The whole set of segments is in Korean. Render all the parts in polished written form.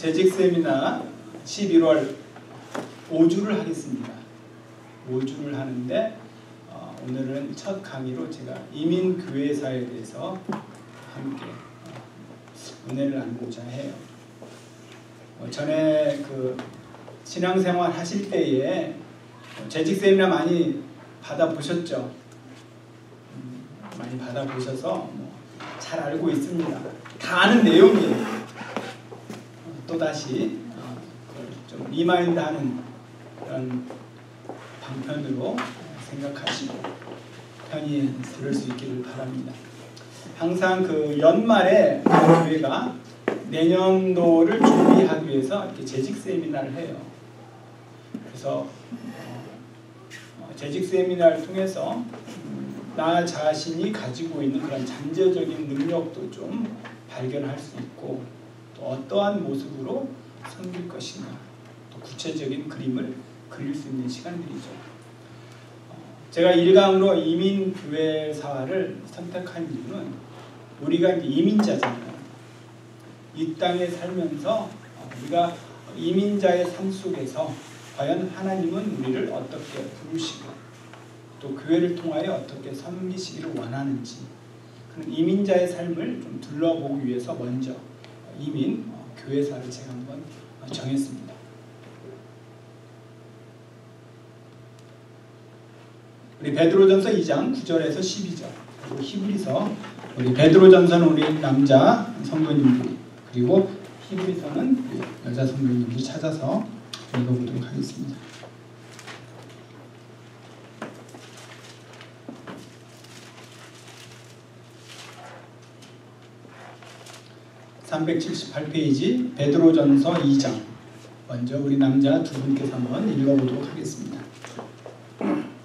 재직 세미나 11월 5주를 하겠습니다. 5주를 하는데 오늘은 첫 강의로 제가 이민교회사에 대해서 함께 은혜를 나누고자 해요. 전에 그 신앙생활 하실 때에 재직 세미나 많이 받아보셨죠? 많이 받아보셔서 잘 알고 있습니다. 다 아는 내용이에요. 또다시 좀 리마인드하는 그런 방편으로 생각하시고 편히 들을 수 있기를 바랍니다. 항상 그 연말에 교회가 내년도를 준비하기 위해서 이렇게 재직 세미나를 해요. 그래서 재직 세미나를 통해서 나 자신이 가지고 있는 그런 잠재적인 능력도 좀 발견할 수 있고 또 어떠한 모습으로 섬길 것인가 또 구체적인 그림을 그릴 수 있는 시간들이죠. 제가 1강으로 이민교회사를 선택한 이유는 우리가 이민자잖아요. 이 땅에 살면서 우리가 이민자의 삶 속에서 과연 하나님은 우리를 어떻게 부르시고 또 교회를 통하여 어떻게 섬기시기를 원하는지 그런 이민자의 삶을 좀 둘러보기 위해서 먼저 이민 교회사를 제가 한번 정했습니다. 우리 베드로전서 2장 9절에서 12절 그리고 히브리서 우리 베드로전서는 우리 남자 성도님들이 그리고 히브리서는 우리 여자 성도님들이 찾아서 읽어보도록 하겠습니다. (378페이지) 베드로전서 2장 먼저 우리 남자 두 분께서 한번 읽어보도록 하겠습니다.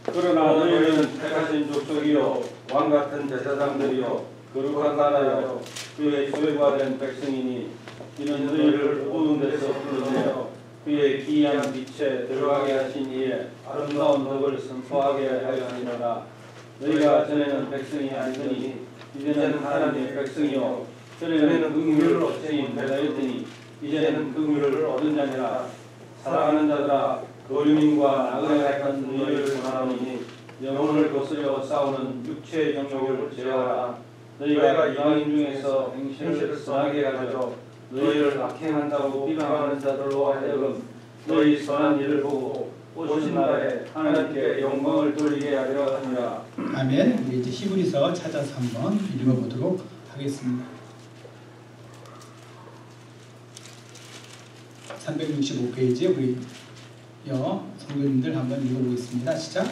그러나 너희는 택하신 족속이요 왕같은 제사장들이요 거룩한 나라요 그의 소유가 된 백성이니 이는 너희를 어두운 데서 불러내어 그의 기이한 빛에 들어가게 하신 이의 아름다운 덕을 선포하게 하려 하니라. 너희가 전에는 백성이 아니더니 이제는 하나님의 백성이요 전에는 긍휼을 얻으니 배다였더니 이제는 긍휼을 얻은 자니라. 사랑하는 자들아 거류민과 나그네 같은 너희를 권하노니 영혼을 거스려 싸우는 육체의 영역을 제어하라. 너희가 이방인 중에서 행실을 선하게 가져 너희를 악행한다고 비방하는 자들로 하여금 너희 선한 일을 보고 오신 날에 하나님께 영광을 돌리게 하려 하니라. 아멘. 우리 이제 히브리서 찾아서 한번 읽어보도록 하겠습니다. 365페이지에 우리 성도님들 한번 읽어보겠습니다. 시작.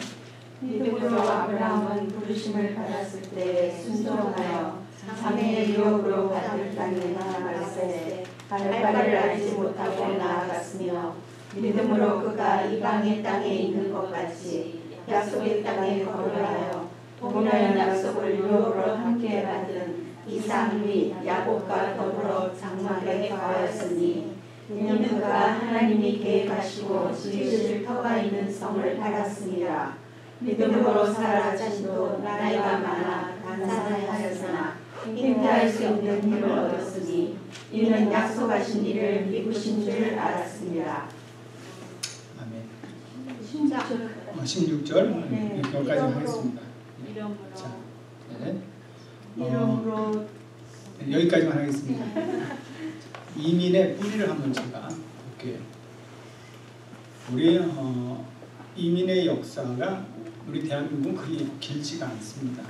믿음으로 아브라함은 부르심을 받았을 때 순종하여 자매의 유업으로 받을 땅에 나아갔을 발발을 알지 못하고 나아갔으며 믿음으로 그가 이방의 땅에 있는 것 같이 약속의 땅에 거류하여 동일한 약속을 유업으로 함께 받은 이삭 및 야곱과 더불어 장막에 거하였으니 이는 그가 하나님이 계획하시고 지으실 터가 있는 성을 받았습니다. 믿음으로 사라 자신도 나이가 많아 간사하였으나 잉태할 수 있는 힘을 얻었으니 이는 약속하신 이를 믿으신 줄 알았습니다. 아멘. 16절 여기까지 하겠습니다. 자, 이름으로 여기까지만 하겠습니다. 이민의 뿌리를 한번 제가 볼게요. 우리 이민의 역사가 우리 대한민국은 그리 길지가 않습니다.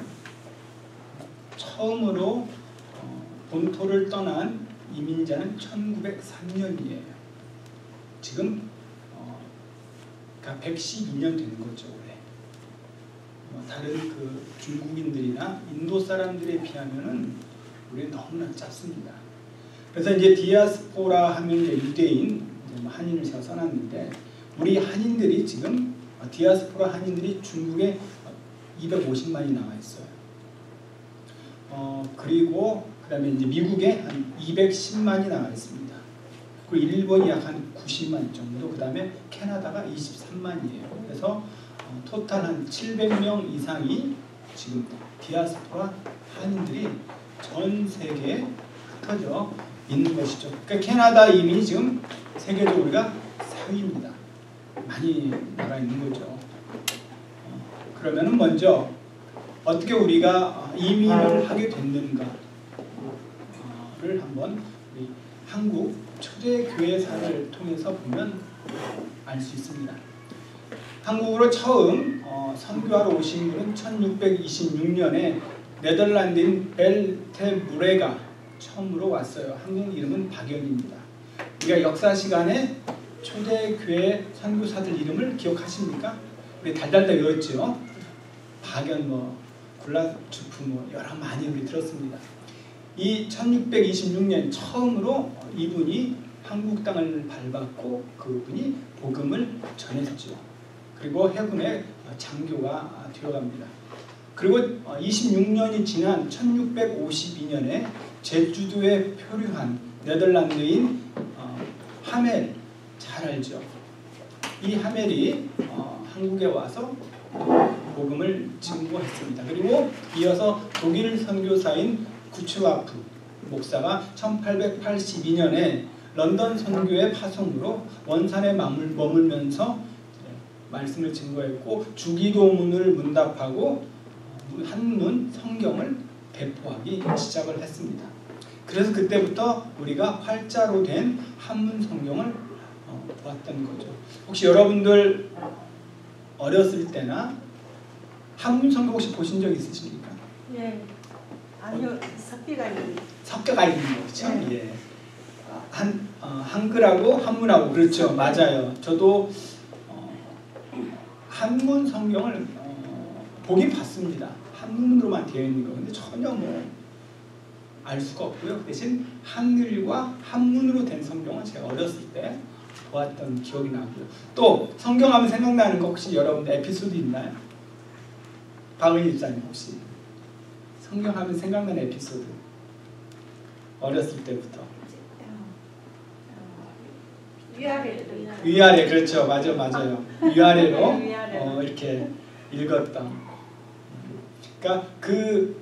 처음으로 본토를 떠난 이민자는 1903년이에요. 지금 112년 된 거죠. 올해. 다른 그 중국인들이나 인도 사람들에 비하면은 우리는 너무나 작습니다. 그래서 이제 디아스포라 하면 이제 유대인, 한인을 제가 써놨는데 우리 한인들이 지금 디아스포라 한인들이 중국에 250만이 나와 있어요. 그리고 그다음에 이제 미국에 한 210만이 나와 있습니다. 그리고 일본이 약 한 90만 정도, 그다음에 캐나다가 23만이에요. 그래서 토탈 한 700명 이상이 지금 디아스포라 한인들이 전 세계에 흩어져 있는 것이죠. 그러니까 캐나다 이민이 지금 세계적으로 우리가 4위입니다. 많이 나가 있는 거죠. 그러면은 먼저 어떻게 우리가 이민을 하게 됐는가를 한번 우리 한국 초대교회사를 통해서 보면 알 수 있습니다. 한국으로 처음 선교하러 오신 분은 1626년에 네덜란드인 벨테무레가 처음으로 왔어요. 한국 이름은 박연입니다. 우리가 역사 시간에 초대교회 선교사들 이름을 기억하십니까? 우리 달달달 외웠죠. 박연, 굴라주프 여러 많이 우리 들었습니다. 이 1626년 처음으로 이분이 한국 땅을 밟았고 그분이 복음을 전했죠. 그리고 해군의 장교가 되어갑니다. 그리고 26년이 지난 1652년에 제주도에 표류한 네덜란드인 하멜, 잘 알죠? 이 하멜이 한국에 와서 복음을 증거했습니다. 그리고 이어서 독일 선교사인 구츠와프 목사가 1882년에 런던 선교의 파송으로 원산에 머물면서 말씀을 증거했고 주기도문을 문답하고 한문 성경을 배포하기 시작을 했습니다. 그래서 그때부터 우리가 활자로 된 한문 성경을 보았던 거죠. 혹시 여러분들 어렸을 때나 한문 성경 혹시 보신 적 있으십니까? 네. 아니요. 섞여가 있는 거죠. 예. 한글하고 한문하고 그렇죠. 맞아요. 저도 한문 성경을 보긴 봤습니다. 한문으로만 되어 있는 거. 근데 전혀 알 수가 없고요. 대신 한글과 한문으로 된 성경은 제가 어렸을 때 보았던 기억이 나고요. 또 성경하면 생각나는 거 혹시 여러분들 에피소드 있나요? 박은희 집사님 혹시 성경하면 생각나는 에피소드 어렸을 때부터. 위아래 그렇죠. 맞아요. 위아래로 이렇게 읽었던. 그러니까 그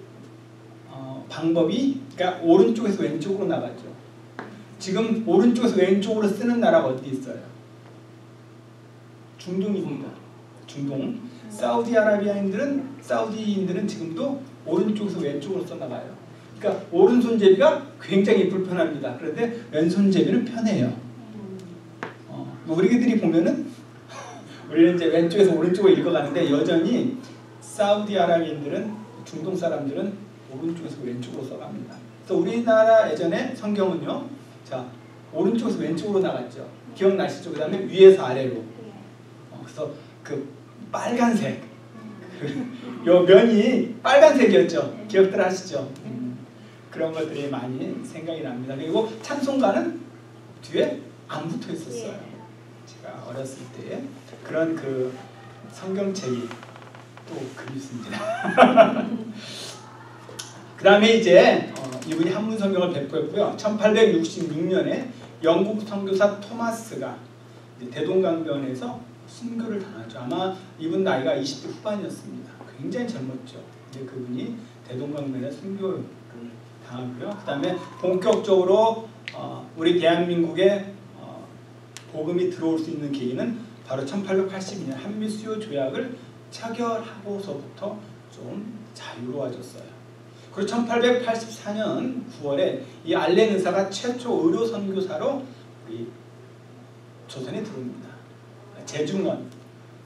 방법이 그러니까 오른쪽에서 왼쪽으로 나가죠. 지금 오른쪽에서 왼쪽으로 쓰는 나라가 어디 있어요? 중동입니다. 중동. 사우디인들은 지금도 오른쪽에서 왼쪽으로 써나가요. 그러니까 오른손잡이가 굉장히 불편합니다. 그런데 왼손잡이는 편해요. 우리들이 보면은 우리는 이제 왼쪽에서 오른쪽으로 읽어가는데 여전히 사우디아라비인들은 중동 사람들은 오른쪽에서 왼쪽으로 써갑니다. 그래서 우리나라 예전에 성경은요, 자 오른쪽에서 왼쪽으로 나갔죠. 기억나시죠? 그 다음에 위에서 아래로. 그래서 그 빨간색, 요 면이 빨간색이었죠. 기억들 하시죠? 그런 것들이 많이 생각이 납니다. 그리고 찬송가는 뒤에 안 붙어 있었어요. 제가 어렸을 때 그런 그 성경책이 또 그립습니다. 그 다음에 이제 이분이 한문 성경을 배포했고요. 1866년에 영국 선교사 토마스가 대동강변에서 순교를 당하죠. 아마 이분 나이가 20대 후반이었습니다. 굉장히 젊었죠. 이제 그분이 대동강변에 순교를 당하고요. 그 다음에 본격적으로 우리 대한민국에 복음이 들어올 수 있는 계기는 바로 1882년 한미 수요 조약을 체결하고서부터 좀 자유로워졌어요. 그리고 1884년 9월에 이 알렌 의사가 최초 의료 선교사로 우리 조선에 들어옵니다. 재중원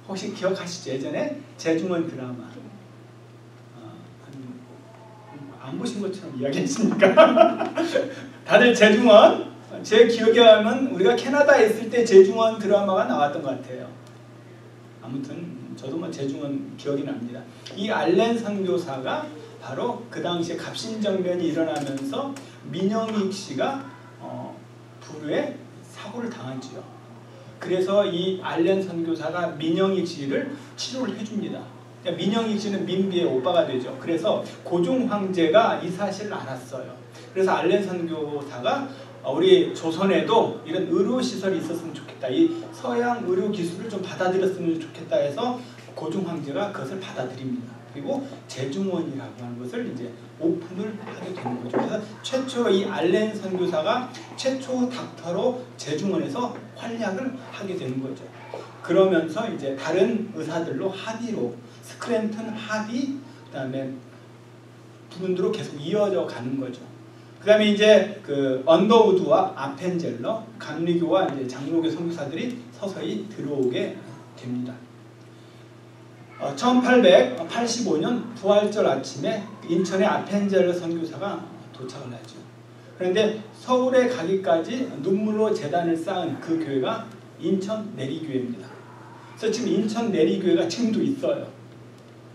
혹시 기억하시죠? 예전에 재중원 드라마 안 보신 것처럼 이야기했습니까? 다들 재중원 제 기억에 하면 우리가 캐나다에 있을 때 재중원 드라마가 나왔던 것 같아요. 아무튼 저도 재중원 기억이 납니다. 이 알렌 선교사가 바로 그 당시에 갑신정변이 일어나면서 민영익 씨가 부르에 사고를 당하지요. 그래서 이 알렌 선교사가 민영익 씨를 치료를 해줍니다. 민영익 씨는 민비의 오빠가 되죠. 그래서 고종 황제가 이 사실을 알았어요. 그래서 알렌 선교사가 우리 조선에도 이런 의료시설이 있었으면 좋겠다. 이 서양 의료 기술을 좀 받아들였으면 좋겠다 해서 고종 황제가 그것을 받아들입니다. 그리고 재중원이라고 하는 것을 이제 오픈을 하게 되는 거죠. 그래서 최초 이 알렌 선교사가 최초 닥터로 재중원에서 활약을 하게 되는 거죠. 그러면서 이제 다른 의사들로 하디로 스크랜튼, 하디, 그다음에 분으로 계속 이어져 가는 거죠. 그다음에 이제 그 언더우드와 아펜젤러, 감리교와 이제 장로교 선교사들이 서서히 들어오게 됩니다. 1885년 부활절 아침에 인천의 아펜젤러 선교사가 도착을 하죠. 그런데 서울에 가기까지 눈물로 재단을 쌓은 그 교회가 인천 내리교회입니다. 그래서 지금 인천 내리교회가 지금도 있어요.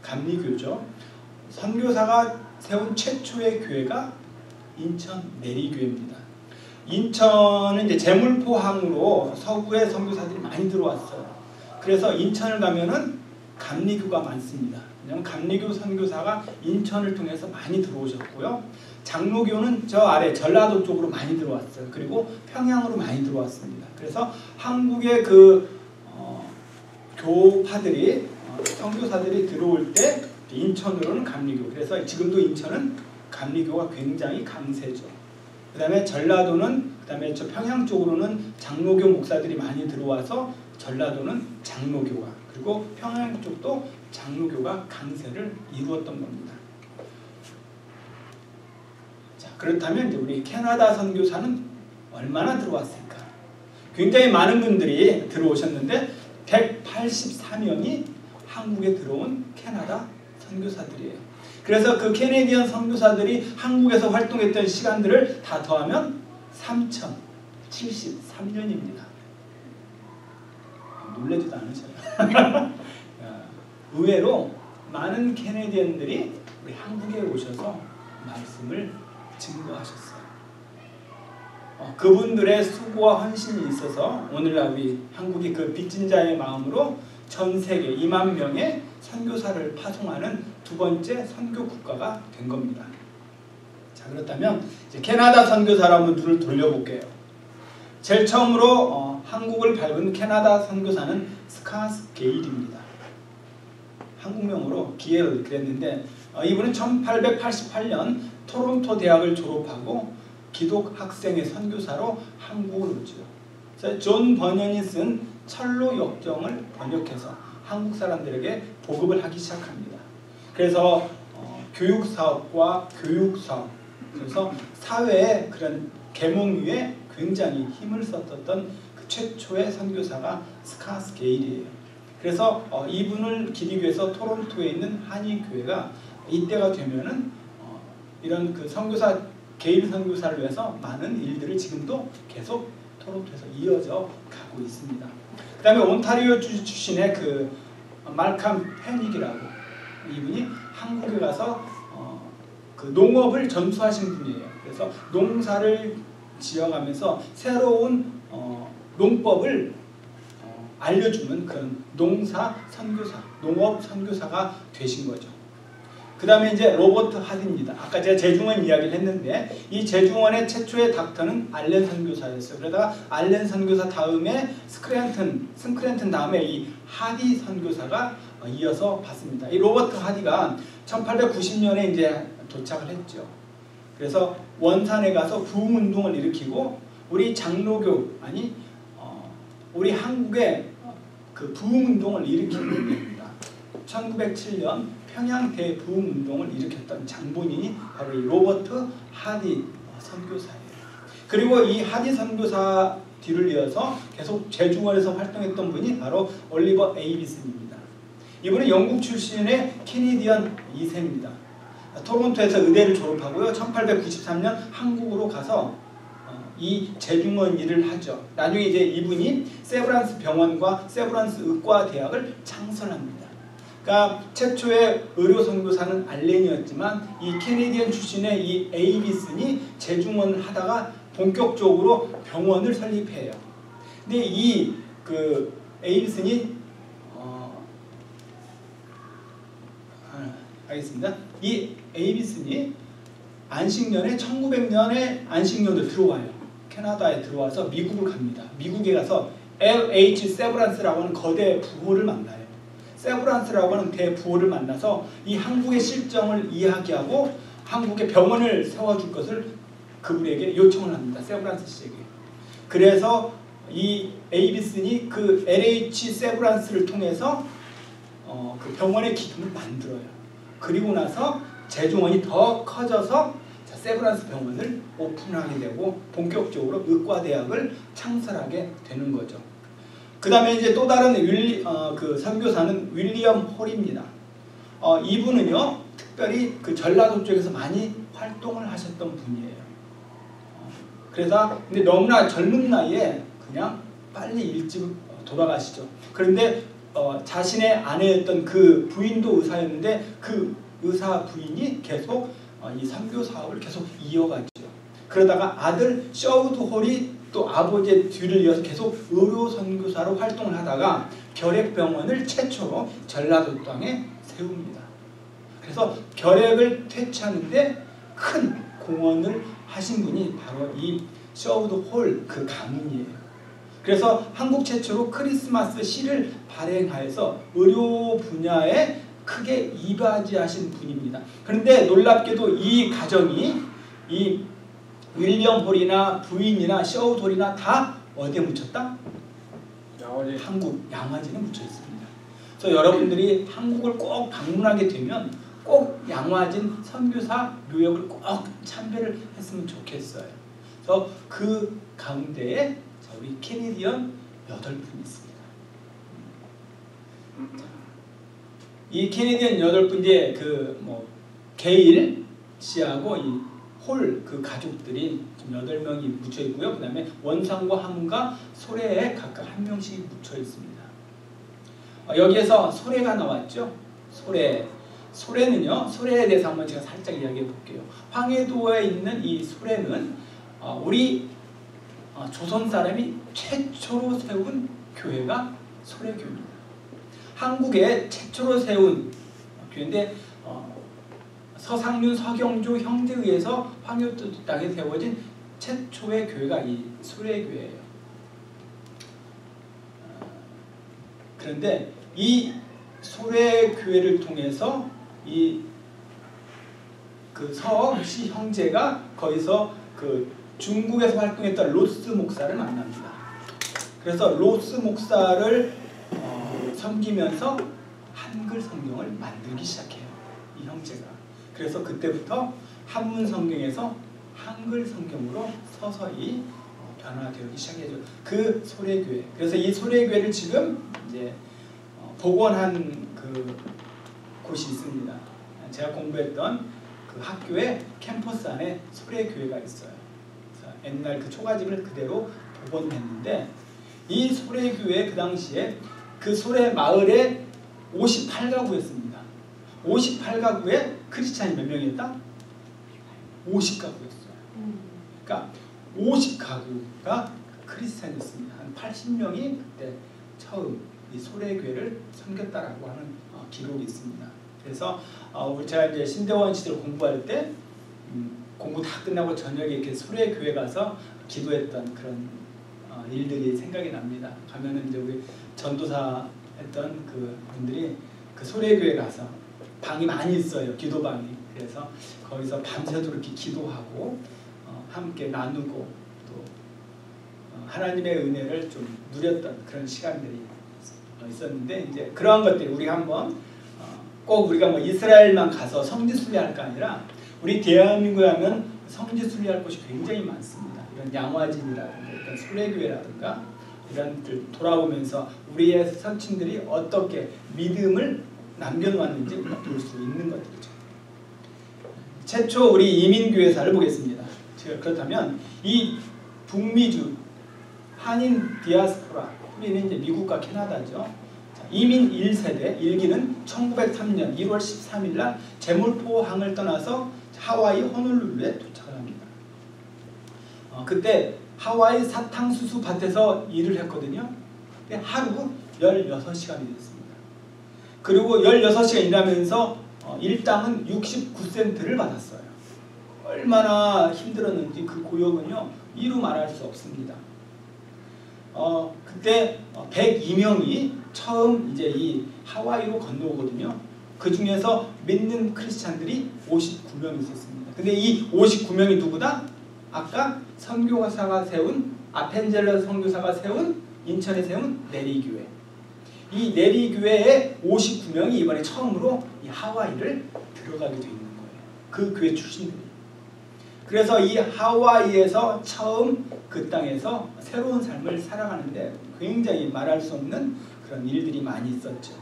감리교죠. 선교사가 세운 최초의 교회가 인천 내리교회입니다. 인천은 이제 제물포항으로 서구의 선교사들이 많이 들어왔어요. 그래서 인천을 가면은 감리교가 많습니다. 왜냐하면 감리교 선교사가 인천을 통해서 많이 들어오셨고요. 장로교는 저 아래 전라도 쪽으로 많이 들어왔어요. 그리고 평양으로 많이 들어왔습니다. 그래서 한국의 그 교파들이 선교사들이 들어올 때 인천으로는 감리교. 그래서 지금도 인천은 감리교가 굉장히 강세죠. 그 다음에 전라도는 그 다음에 저 평양 쪽으로는 장로교 목사들이 많이 들어와서 전라도는 장로교가 그리고 평양 쪽도 장로교가 강세를 이루었던 겁니다. 자, 그렇다면 이제 우리 캐나다 선교사는 얼마나 들어왔을까? 굉장히 많은 분들이 들어오셨는데 184명이 한국에 들어온 캐나다 선교사들이에요. 그래서 그 캐네디언 선교사들이 한국에서 활동했던 시간들을 다 더하면 3073년입니다. 놀라지도 않으셔요. 의외로 많은 캐네디언들이 우리 한국에 오셔서 말씀을 증거하셨어요. 그분들의 수고와 헌신이 있어서 오늘날 우리 한국이 그 빚진 자의 마음으로 전 세계 2만 명의 선교사를 파송하는 두 번째 선교 국가가 된 겁니다. 자, 그렇다면 이제 캐나다 선교사로 한번 눈을 돌려볼게요. 제일 처음으로 한국을 밟은 캐나다 선교사는 스카스 게일입니다. 한국명으로 기엘 그랬는데 이분은 1888년 토론토 대학을 졸업하고 기독 학생의 선교사로 한국을 오죠. 그래서 존 버년이 쓴 철로 역정을 번역해서 한국 사람들에게 보급을 하기 시작합니다. 그래서 교육사업과 교육사업, 그래서 사회의 그런 계몽 위에 굉장히 힘을 썼던 그 최초의 선교사가 스카스 게일이에요. 그래서 이분을 기리기 위해서 토론토에 있는 한인교회가 이때가 되면은 이런 그 선교사 게일 선교사를 위해서 많은 일들을 지금도 계속 토론토에서 이어져 가고 있습니다. 그 다음에 온타리오 주 출신의 그 말캄 페닉이라고 이분이 한국에 가서 그 농업을 전수하신 분이에요. 그래서 농사를 지어가면서 새로운 농법을 알려주는 그런 농사 선교사, 농업 선교사가 되신 거죠. 그 다음에 이제 로버트 하디입니다. 아까 제가 재중원 이야기를 했는데 이 재중원의 최초의 닥터는 알렌 선교사였어요. 그러다가 알렌 선교사 다음에 스크랜튼 다음에 이 하디 선교사가 이어서 봤습니다. 이 로버트 하디가 1890년에 이제 도착을 했죠. 그래서 원산에 가서 부흥운동을 일으키고 우리 장로교 우리 한국의 그 부흥운동을 일으킨 분입니다. 1907년 평양 대부흥운동을 일으켰던 장본인이 바로 이 로버트 하디 선교사예요. 그리고 이 하디 선교사 뒤를 이어서 계속 재중원에서 활동했던 분이 바로 올리버 에이비슨입니다. 이분은 영국 출신의 캐네디언 2세입니다. 토론토에서 의대를 졸업하고요. 1893년 한국으로 가서 이 재중원 일을 하죠. 나중에 이제 이분이 세브란스 병원과 세브란스 의과 대학을 창설합니다. 그러니까 최초의 의료 선교사는 알렌이었지만 이 캐네디언 출신의 이 에이비슨이 재중원을 하다가 본격적으로 병원을 설립해요. 근데 이 그 에이비슨이 알겠습니다. 이 에이비슨이 안식년에 1900년에 안식년으로 들어와요. 캐나다에 들어와서 미국을 갑니다. 미국에 가서 LH 세브란스라고 하는 거대 부호를 만나요. 세브란스라고 하는 대부호를 만나서 이 한국의 실정을 이야기하고 한국의 병원을 세워줄 것을 그분에게 요청을 합니다. 세브란스 씨에게. 그래서 이 에이비슨이 그 LH 세브란스를 통해서 그 병원의 기금을 만들어요. 그리고 나서 재중원이 더 커져서 세브란스 병원을 오픈하게 되고 본격적으로 의과대학을 창설하게 되는 거죠. 그 다음에 이제 또 다른 그 선교사는 윌리엄 홀입니다. 이분은요 특별히 그 전라도 쪽에서 많이 활동을 하셨던 분이에요. 그래서 근데 너무나 젊은 나이에 그냥 빨리 일찍 돌아가시죠. 그런데 자신의 아내였던 그 부인도 의사였는데 그 의사 부인이 계속 이 선교 사업을 계속 이어가죠. 그러다가 아들 셔우드 홀이 또 아버지의 뒤를 이어서 계속 의료 선교사로 활동을 하다가 결핵병원을 최초로 전라도 땅에 세웁니다. 그래서 결핵을 퇴치하는데 큰 공헌을 하신 분이 바로 이 셔우드 홀 그 가문이에요. 그래서 한국 최초로 크리스마스 시를 발행하여서 의료 분야에 크게 이바지하신 분입니다. 그런데 놀랍게도 이 가정이 이 윌리엄 홀이나 부인이나 셔우드 홀이나 다 어디에 묻혔다? 양화진. 한국 양화진에 묻혀 있습니다. 그래서 여러분들이 한국을 꼭 방문하게 되면 꼭 양화진 선교사 묘역을 꼭 참배를 했으면 좋겠어요. 그래서 그 가운데에 우리 캐네디언 8분이 있습니다. 이 캐네디언 8분의 그 게일 씨하고 이 홀 그 가족들이 지금 8명이 묻혀 있고요. 그 다음에 원상과 함과 소래에 각각 1명씩 묻혀 있습니다. 여기에서 소래가 나왔죠. 소래는요. 소래에 대해서 한번 제가 살짝 이야기해 볼게요. 황해도에 있는 이 소래는 우리 조선 사람이 최초로 세운 교회가 소래교입니다. 한국에 최초로 세운 교회인데 서상륜 서경조 형제에 의해서 황해도 땅에 세워진 최초의 교회가 이 소래교회예요. 그런데 이 소래교회를 통해서 이 그 서씨 형제가 거기서 그 중국에서 활동했던 로스 목사를 만납니다. 그래서 로스 목사를 섬기면서 한글 성경을 만들기 시작해요. 이 형제가. 그래서 그때부터 한문 성경에서 한글 성경으로 서서히 변화되기 시작해죠. 그 소래교회. 그래서 이 소래교회를 지금 이제 복원한 그 곳이 있습니다. 제가 공부했던 그 학교의 캠퍼스 안에 소래교회가 있어요. 그래서 옛날 그 초가집을 그대로 복원했는데 이 소래교회 그 당시에 그 소래 마을에 58가구였습니다. 58가구에 크리스찬이 몇 명이었다? 50가구였어요. 그러니까 50가구가 크리스찬이었습니다. 한 80명이 그때 처음 이 소래교회를 섬겼다라고 하는 기록이 있습니다. 그래서 제가 이제 신대원 시대를 공부할 때 공부 다 끝나고 저녁에 이렇게 소래교회 가서 기도했던 그런 일들이 생각이 납니다. 가면은 이제 우리 전도사 했던 그 분들이 그 소래교회 가서 방이 많이 있어요. 기도방이. 그래서 거기서 밤새도록 이렇게 기도하고 함께 나누고 또 하나님의 은혜를 좀 누렸던 그런 시간들이 있었는데 이제 그러한 것들이 우리 한번 꼭 우리가 뭐 이스라엘만 가서 성지 순례할 거 아니라 우리 대한민국에 하면 성지 순례할 곳이 굉장히 많습니다. 이런 양화진이라든가 이런 소래교회라든가 이런 들 돌아오면서 우리의 선친들이 어떻게 믿음을 남겨놓았는지 볼 수 있는 것들이죠. 최초 우리 이민교회사를 보겠습니다. 그렇다면 이 북미주 한인 디아스포라, 우리는 이제 미국과 캐나다죠. 이민 1세대 1기는 1903년 1월 13일 날 제물포항을 떠나서 하와이 호놀룰루에 도착을 합니다. 그때 하와이 사탕수수 밭에서 일을 했거든요. 하루 16시간이 됐습니다. 그리고 16시간 일하면서 일당은 69센트를 받았어요. 얼마나 힘들었는지 그 고역은요 이루 말할 수 없습니다. 그때 102명이 처음 이제 이 하와이로 건너오거든요. 그 중에서 믿는 크리스찬들이 59명 있었습니다. 근데 이 59명이 누구다? 아까 선교사가 세운 아펜젤러 선교사가 세운 인천에 세운 내리교회. 이 내리교회의 59명이 이번에 처음으로 이 하와이를 들어가게 돼 있는 거예요. 그 교회 출신들이. 그래서 이 하와이에서 처음 그 땅에서 새로운 삶을 살아가는데 굉장히 말할 수 없는 그런 일들이 많이 있었죠.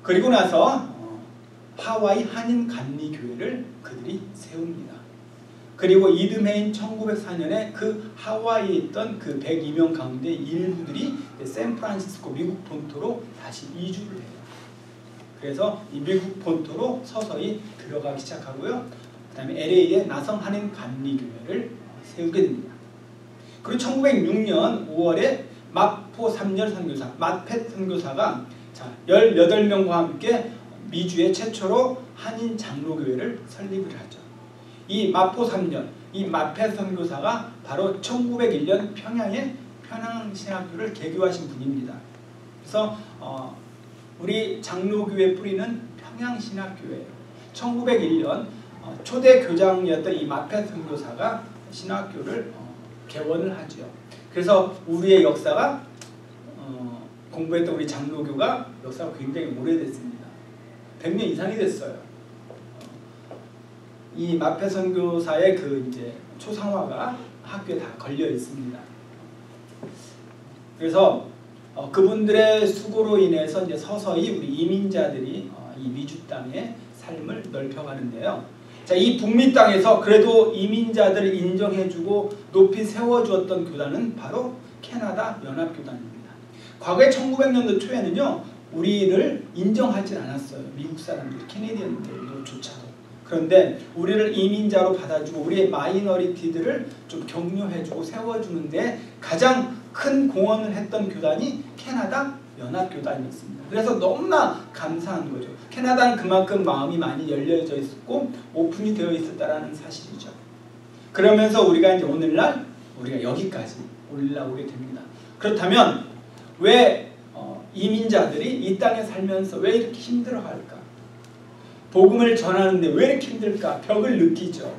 그리고 나서 하와이 한인 감리교회를 그들이 세웁니다. 그리고 이듬해인 1904년에 그 하와이에 있던 그 102명 가운데 일부들이 샌프란시스코 미국 본토로 다시 이주를 해요. 그래서 이 미국 본토로 서서히 들어가기 시작하고요. 그 다음에 LA에 나성 한인 감리교회를 세우게 됩니다. 그리고 1906년 5월에 마포 3열 선교사 마펫 선교사가 18명과 함께 미주의 최초로 한인 장로교회를 설립을 하죠. 이 마포 3년, 이 마펫 선교사가 바로 1901년 평양에 평양신학교를 개교하신 분입니다. 그래서 우리 장로교회 뿌리는 평양신학교예요. 1901년 초대 교장이었던 이 마펫 선교사가 신학교를 개원을 하죠. 그래서 우리의 역사가 공부했던 우리 장로교가 역사가 굉장히 오래됐습니다. 100년 이상이 됐어요. 이 마펫 선교사의 그 이제 초상화가 학교에 다 걸려 있습니다. 그래서 그분들의 수고로 인해서 이제 서서히 우리 이민자들이 이 미주 땅의 삶을 넓혀가는데요. 자, 이 북미 땅에서 그래도 이민자들을 인정해주고 높이 세워주었던 교단은 바로 캐나다 연합교단입니다. 과거에 1900년도 초에는요, 우리를 인정하지 않았어요. 미국 사람들, 캐네디언들조차도. 그런데 우리를 이민자로 받아주고 우리의 마이너리티들을 좀 격려해주고 세워주는데 가장 큰 공헌을 했던 교단이 캐나다 연합교단이었습니다. 그래서 너무나 감사한 거죠. 캐나다는 그만큼 마음이 많이 열려져 있었고 오픈이 되어 있었다라는 사실이죠. 그러면서 우리가 이제 오늘날 우리가 여기까지 올라오게 됩니다. 그렇다면 왜 이민자들이 이 땅에 살면서 왜 이렇게 힘들어할까? 복음을 전하는데 왜 이렇게 힘들까? 벽을 느끼죠.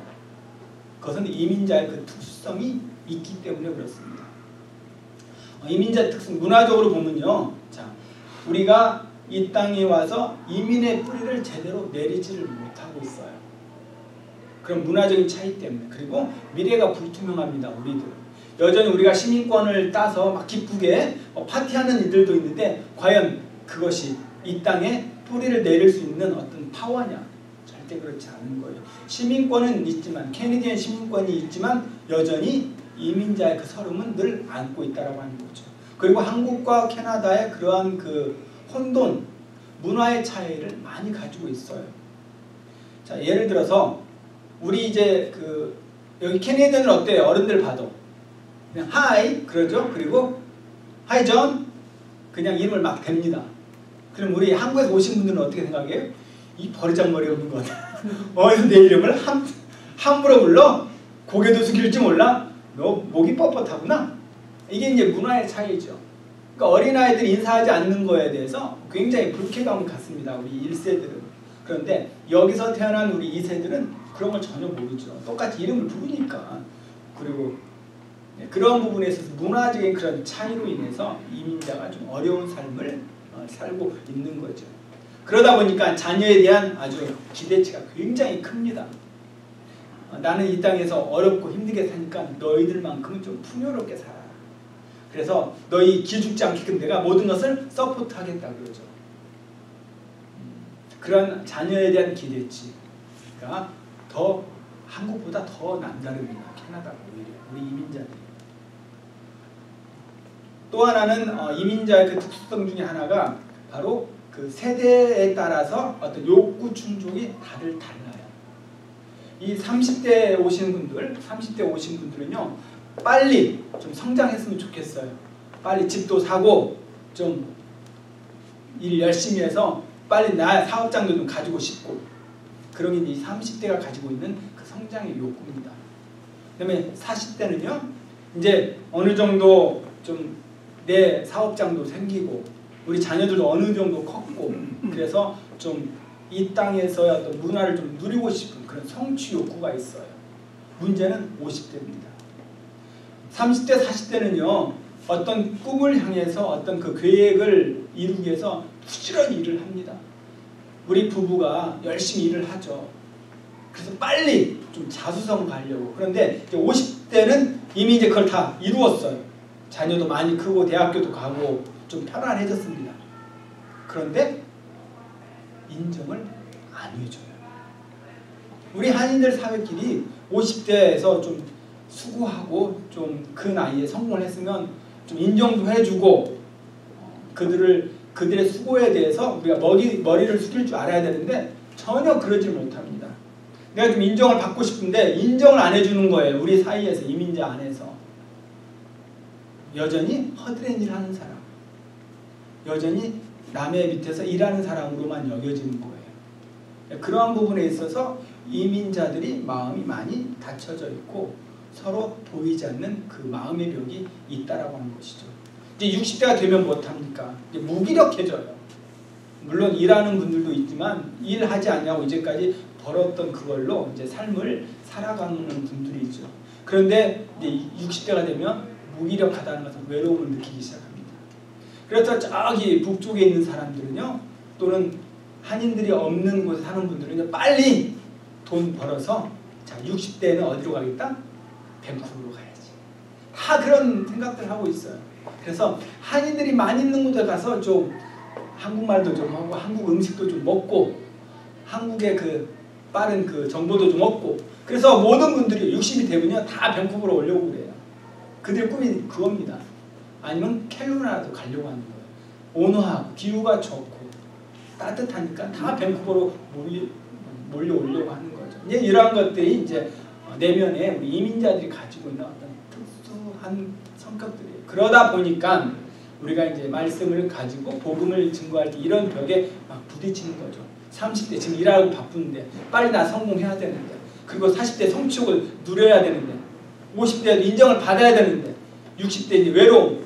그것은 이민자의 그 특수성이 있기 때문에 그렇습니다. 이민자 특성, 문화적으로 보면요. 자, 우리가 이 땅에 와서 이민의 뿌리를 제대로 내리지를 못하고 있어요. 그런 문화적인 차이 때문에. 그리고 미래가 불투명합니다. 우리들. 여전히 우리가 시민권을 따서 막 기쁘게 파티하는 이들도 있는데 과연 그것이 이 땅에 뿌리를 내릴 수 있는 어떤 파워냐? 절대 그렇지 않은 거예요. 시민권은 있지만 캐네디언 시민권이 있지만 여전히 이민자의 그 서름은 늘 안고 있다라고 하는 거죠. 그리고 한국과 캐나다의 그러한 그 혼돈, 문화의 차이를 많이 가지고 있어요. 자, 예를 들어서 우리 이제 그 여기 캐네디언은 어때요? 어른들 봐도 그냥 하이 그러죠. 그리고 하이 존 그냥 이름을 막 댑니다. 그럼 우리 한국에서 오신 분들은 어떻게 생각해요? 이 버리장머리 없는 것 같아. 어디서 내 이름을 함부로 불러? 고개도 숙일지 몰라? 너 목이 뻣뻣하구나? 이게 이제 문화의 차이죠. 그러니까 어린아이들이 인사하지 않는 거에 대해서 굉장히 불쾌감을 갖습니다. 우리 1세들은. 그런데 여기서 태어난 우리 2세들은 그런 걸 전혀 모르죠. 똑같이 이름을 부르니까. 그리고 그런 부분에 있어서 문화적인 그런 차이로 인해서 이민자가 좀 어려운 삶을 살고 있는 거죠. 그러다 보니까 자녀에 대한 아주 기대치가 굉장히 큽니다. 나는 이 땅에서 어렵고 힘들게 사니까 너희들만큼은 좀 풍요롭게 살아. 그래서 너희 기죽지 않게끔 내가 모든 것을 서포트하겠다 그러죠. 그런 자녀에 대한 기대치가 더 한국보다 더 남다릅니다. 캐나다가 오히려 우리 이민자들이. 또 하나는 이민자의 그 특수성 중에 하나가 바로 그 세대에 따라서 어떤 욕구 충족이 다들 달라요. 이 30대에 오신 분들은요, 빨리 좀 성장했으면 좋겠어요. 빨리 집도 사고 좀 일 열심히 해서 빨리 나 사업장도 좀 가지고 싶고 그런 게 이 30대가 가지고 있는 그 성장의 욕구입니다. 그다음에 40대는요, 이제 어느 정도 좀 내 사업장도 생기고 우리 자녀들도 어느 정도 컸고 그래서 좀 이 땅에서의 어떤 문화를 좀 누리고 싶은 그런 성취 욕구가 있어요. 문제는 50대입니다. 30대, 40대는요. 어떤 꿈을 향해서 어떤 그 계획을 이루기 위해서 부지런히 일을 합니다. 우리 부부가 열심히 일을 하죠. 그래서 빨리 좀 자수성 가려고. 그런데 이제 50대는 이미 이제 그걸 다 이루었어요. 자녀도 많이 크고 대학교도 가고 좀 편안해졌습니다. 그런데 인정을 안 해줘요. 우리 한인들 사회끼리 50대에서 좀 수고하고 좀 그 나이에 성공을 했으면 좀 인정도 해주고 그들의 수고에 대해서 우리가 머리를 숙일 줄 알아야 되는데 전혀 그러지 못합니다. 내가 좀 인정을 받고 싶은데 인정을 안 해주는 거예요. 우리 사이에서 이민자 안에서. 여전히 허드렛 일하는 사람, 여전히 남의 밑에서 일하는 사람으로만 여겨지는 거예요. 그러한 부분에 있어서 이민자들이 마음이 많이 닫혀져 있고 서로 보이지 않는 그 마음의 벽이 있다라고 하는 것이죠. 이제 60대가 되면 못합니까? 이제 무기력해져요. 물론 일하는 분들도 있지만 일하지 않냐고 이제까지 벌었던 그걸로 이제 삶을 살아가는 분들이 있죠. 그런데 이제 60대가 되면 무기력하다는 것은 외로움을 느끼기 시작합니다. 그래서 저기 북쪽에 있는 사람들은요, 또는 한인들이 없는 곳에 사는 분들은 빨리 돈 벌어서 자 60대에는 어디로 가겠다? 밴쿠버로 가야지. 다 그런 생각들 하고 있어요. 그래서 한인들이 많이 있는 곳에 가서 좀 한국말도 좀 하고 한국 음식도 좀 먹고 한국의 그 빠른 그 정보도 좀 얻고 그래서 모든 분들이 60이 되면요 다 밴쿠버로 오려고 그래요. 그들의 꿈이 그겁니다. 아니면 캘로라도 가려고 하는 거예요. 온화하고 기후가 좋고 따뜻하니까 다 밴쿠버로 몰려오려고 하는 거죠. 이제 이러한 것들이 이제 내면에 우리 이민자들이 가지고 있는 어떤 특수한 성격들이에요. 그러다 보니까 우리가 이제 말씀을 가지고 복음을 증거할 때 이런 벽에 막 부딪히는 거죠. 30대 지금 일하고 바쁜데 빨리 나 성공해야 되는데 그리고 40대 성취욕을 누려야 되는데 50대에도 인정을 받아야 되는데 60대 이제 외로움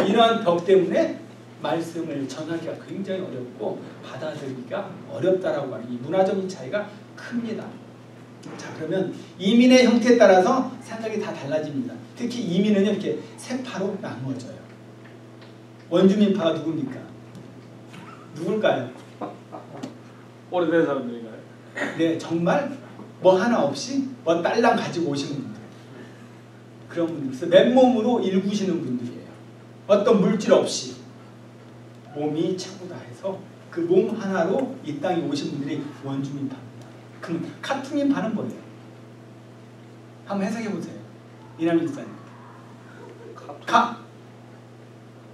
이러한 벽 때문에 말씀을 전하기가 굉장히 어렵고 받아들이기가 어렵다라고 하는 이 문화적인 차이가 큽니다. 자 그러면 이민의 형태에 따라서 생각이 다 달라집니다. 특히 이민은 이렇게 세 파로 나누어져요. 원주민파가 누굽니까? 누굴까요? 오래된 사람들인가요? 네, 정말 뭐 하나 없이 뭐 딸랑 가지고 오시는 분들. 그런 분들. 그래서 맨몸으로 일구시는 분들이에요. 어떤 물질 없이 몸이 차고 다해서 그 몸 하나로 이 땅에 오신 분들이 원주민파입니다. 그럼 카투민파는 뭐예요? 한번 해석해 보세요. 이남희 기사님.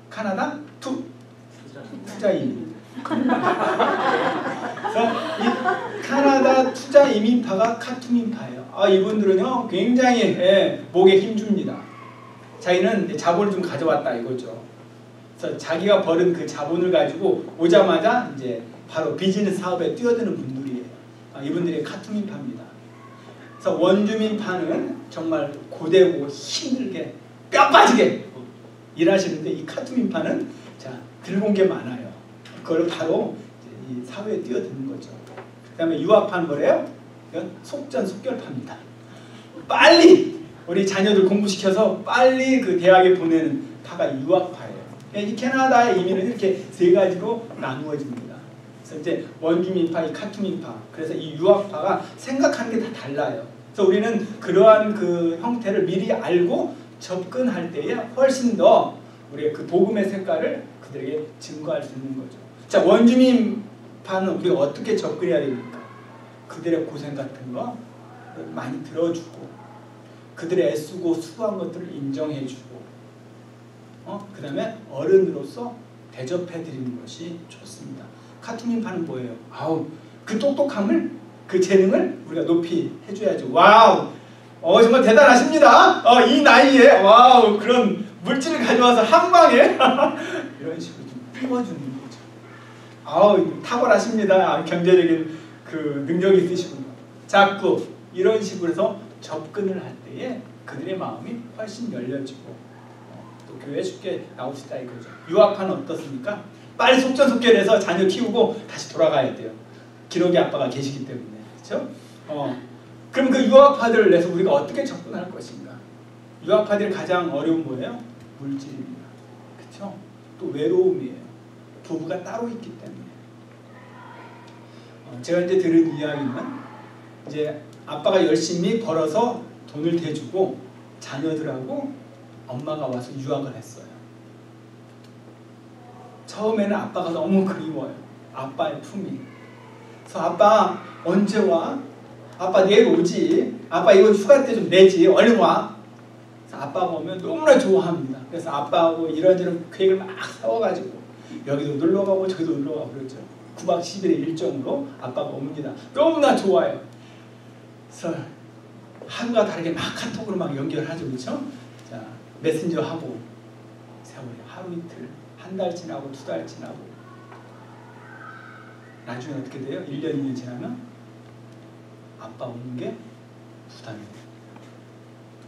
카나다 투자이민. 그래서 이 카나다 투자 이민파가 카투민파예요. 아 이분들은요 굉장히 목에 힘줍니다. 자기는 자본을 좀 가져왔다 이거죠. 그래서 자기가 벌은 그 자본을 가지고 오자마자 이제 바로 비즈니스 사업에 뛰어드는 분들이에요. 아, 이분들이 카투민파입니다. 그래서 원주민파는 정말 고되고 힘들게 뼈 빠지게 일하시는데 이 카투민파는 자 들고 온 게 많아요. 그걸 바로 이 사회에 뛰어드는 거죠. 그 다음에 유학파는 뭐래요? 이건 속전속결파입니다. 빨리 우리 자녀들 공부시켜서 빨리 그 대학에 보내는 파가 유학파예요. 이 캐나다의 이민은 이렇게 세 가지로 나누어집니다. 그래서 이제 원주민파, 이 카투민파, 그래서 이 유학파가 생각하는 게 다 달라요. 그래서 우리는 그러한 그 형태를 미리 알고 접근할 때에 훨씬 더 우리의 그 복음의 색깔을 그들에게 증거할 수 있는 거죠. 자, 원주민파는 우리가 어떻게 접근해야 됩니까? 그들의 고생 같은 거 많이 들어주고 그들의 애쓰고 수고한 것들을 인정해주고 그 다음에 어른으로서 대접해드리는 것이 좋습니다. 카투민파는 뭐예요? 아우 그 똑똑함을 그 재능을 우리가 높이 해줘야죠. 와우 정말 대단하십니다. 이 나이에 와우 그런 물질을 가져와서 한 방에 이런 식으로 좀 띄워주는 거죠. 아우 탁월하십니다. 경제적인 그 능력이 있으시군요. 자꾸 이런 식으로 해서 접근을 할 때에 그들의 마음이 훨씬 열려지고 또 교회에 쉽게 나올 수 있다 이거죠. 유학파는 어떻습니까? 빨리 속전속결해서 자녀 키우고 다시 돌아가야 돼요. 기록의 아빠가 계시기 때문에. 그렇죠? 그럼 그 유학파들을 내서 우리가 어떻게 접근할 것인가? 유학파들이 가장 어려운 뭐예요? 물질입니다. 그렇죠? 또 외로움이에요. 부부가 따로 있기 때문에. 제가 이제 들은 이야기는 이제 아빠가 열심히 벌어서 돈을 대주고 자녀들하고 엄마가 와서 유학을 했어요. 처음에는 아빠가 너무 그리워요. 아빠의 품이. 그래서 아빠 언제 와? 아빠 내일 오지. 아빠 이거 휴가 때 좀 내지. 얼른 와. 그래서 아빠가 오면 너무나 좋아합니다. 그래서 아빠하고 이런저런 계획을 막 세워가지고 여기도 놀러가고 저기도 놀러가고 그러죠. 9박 10일의 일정으로 아빠가 옵니다. 너무나 좋아요. 그래서 하루가 다르게 막 카톡으로 막 연결하죠. 그렇죠? 자, 메신저 하고 세월이 하루 이틀, 한 달 지나고 2달 지나고 나중에 어떻게 돼요? 1년, 2년 지나면 아빠 오는 게 부담이 돼요.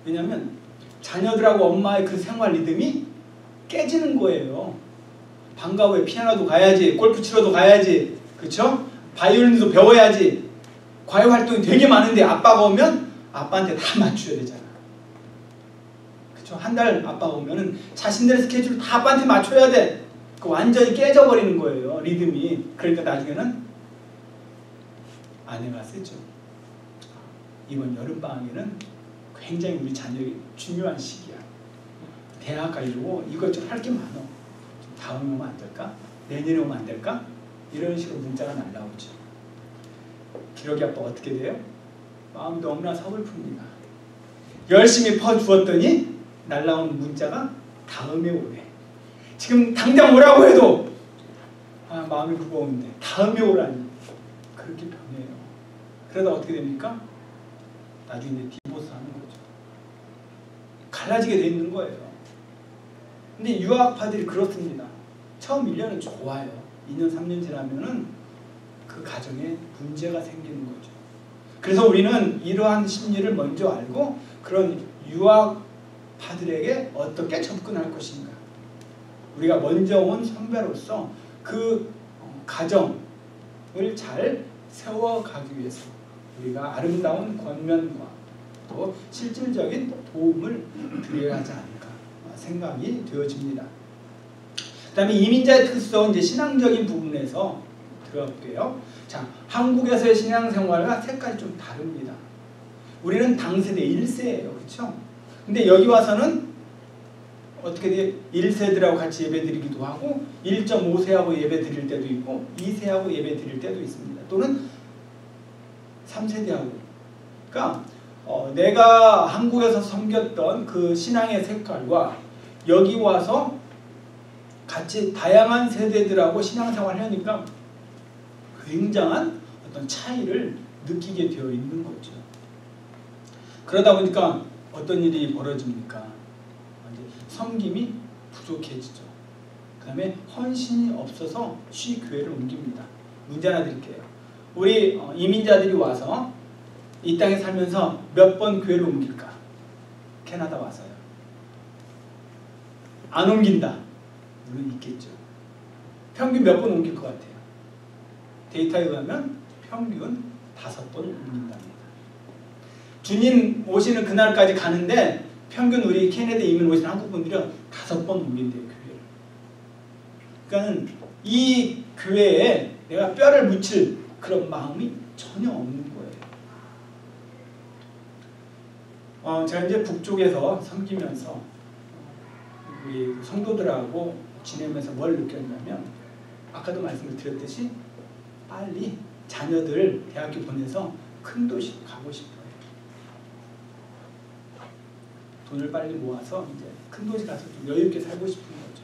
왜냐하면 자녀들하고 엄마의 그 생활 리듬이 깨지는 거예요. 방과 후에 피아노도 가야지, 골프 치러도 가야지, 그렇죠? 바이올린도 배워야지. 과외 활동이 되게 많은데 아빠가 오면 아빠한테 다 맞춰야 되잖아. 그렇죠? 한 달 아빠가 오면은 자신들의 스케줄 다 아빠한테 맞춰야 돼. 그 완전히 깨져버리는 거예요, 리듬이. 그러니까 나중에는 아내가 쓰죠. 이번 여름방학에는 굉장히 우리 자녀에게 중요한 시기야. 대학 가려고 이것저것 할 게 많아. 다음에 오면 안 될까? 내년에 오면 안 될까? 이런 식으로 문자가 날라오죠. 기록이 아빠 어떻게 돼요? 마음이 너무나 서글픕니다. 열심히 퍼주었더니 날라온 문자가 다음에 오래. 지금 당장 오라고 해도 마음이 무거운데 다음에 오라니. 그렇게 변해요. 그러다 어떻게 됩니까? 나중에 디보스 하는 거죠. 갈라지게 돼 있는 거예요. 근데 유학파들이 그렇습니다. 처음 1년은 좋아요. 2년, 3년 지나면은 그 가정에 문제가 생기는 거죠. 그래서 우리는 이러한 심리를 먼저 알고 그런 유학파들에게 어떻게 접근할 것인가. 우리가 먼저 온 선배로서 그 가정을 잘 세워가기 위해서 우리가 아름다운 권면과 또 실질적인 도움을 드려야 하지 않을까 생각이 되어집니다. 그 다음에 이민자의 특성, 이제 신앙적인 부분에서 들어볼게요. 자, 한국에서의 신앙생활과 색깔이 좀 다릅니다. 우리는 당세대 1세예요. 그렇죠? 근데 여기 와서는 어떻게 돼? 1세들하고 같이 예배 드리기도 하고 1.5세하고 예배 드릴 때도 있고 2세하고 예배 드릴 때도 있습니다. 또는 3세대하고. 그러니까 내가 한국에서 섬겼던 그 신앙의 색깔과 여기 와서 같이 다양한 세대들하고 신앙생활을 하니까 굉장한 어떤 차이를 느끼게 되어 있는 거죠. 그러다 보니까 어떤 일이 벌어집니까? 섬김이 부족해지죠. 그 다음에 헌신이 없어서 교회를 옮깁니다. 문제 하나 드릴게요. 우리 이민자들이 와서 이 땅에 살면서 몇 번 교회를 옮길까? 캐나다 와서요. 안 옮긴다. 물론 있겠죠. 평균 몇 번 옮길 것 같아요? 데이터에 의하면 평균 5번 옮긴답니다. 주님 오시는 그날까지 가는데 평균 우리 캐나다 이민 오시는 한국 분들은 5번 옮긴대요, 교회를. 그러니까 이 교회에 내가 뼈를 묻힐 그런 마음이 전혀 없는 거예요. 제가 이제 북쪽에서 섬기면서 우리 성도들하고 지내면서 뭘 느꼈냐면 아까도 말씀을 드렸듯이 빨리 자녀들 대학교 보내서 큰 도시 가고 싶어요. 돈을 빨리 모아서 이제 큰 도시 가서 좀 여유 있게 살고 싶은 거죠.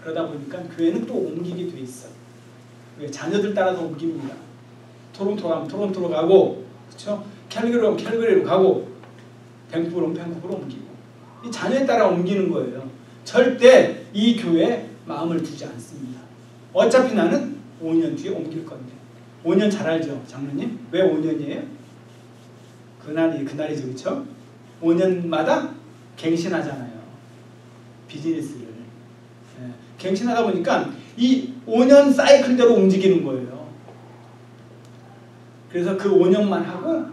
그러다 보니까 교회는 또 옮기게 돼 있어요. 자녀들 따라서 옮깁니다. 토론토로 가면 토론토로 가고, 그렇죠? 캘거리로 가면 캘거리로 가고, 밴쿠버로 오면 밴쿠버로 옮기고. 이 자녀에 따라 옮기는 거예요. 절대 이 교회에 마음을 두지 않습니다. 어차피 나는 5년 뒤에 옮길 건데. 5년 잘 알죠, 장로님? 왜 5년이에요? 그날이죠, 그렇죠? 5년마다 갱신하잖아요. 비즈니스를. 예, 갱신하다 보니까 이 5년 사이클대로 움직이는 거예요. 그래서 그 5년만 하고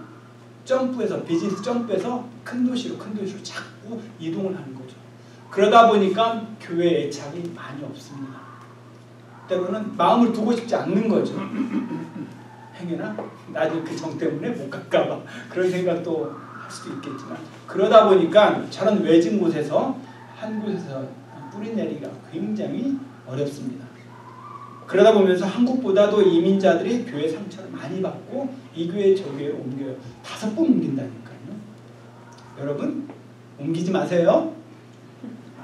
점프해서 비즈니스 점프해서 큰 도시로 자꾸 이동을 하는 거죠. 그러다 보니까 교회 애착이 많이 없습니다. 때로는 마음을 두고 싶지 않는 거죠. 행여나 나중에 그 정 때문에 못 갈까봐 그런 생각도 할 수도 있겠지만, 그러다 보니까 저런 외진 곳에서 한 곳에서 뿌리내리기가 굉장히 어렵습니다. 그러다 보면서 한국보다도 이민자들이 교회 상처를 많이 받고 이 교회 저 교회로 옮겨요. 5번 옮긴다니까요. 여러분 옮기지 마세요.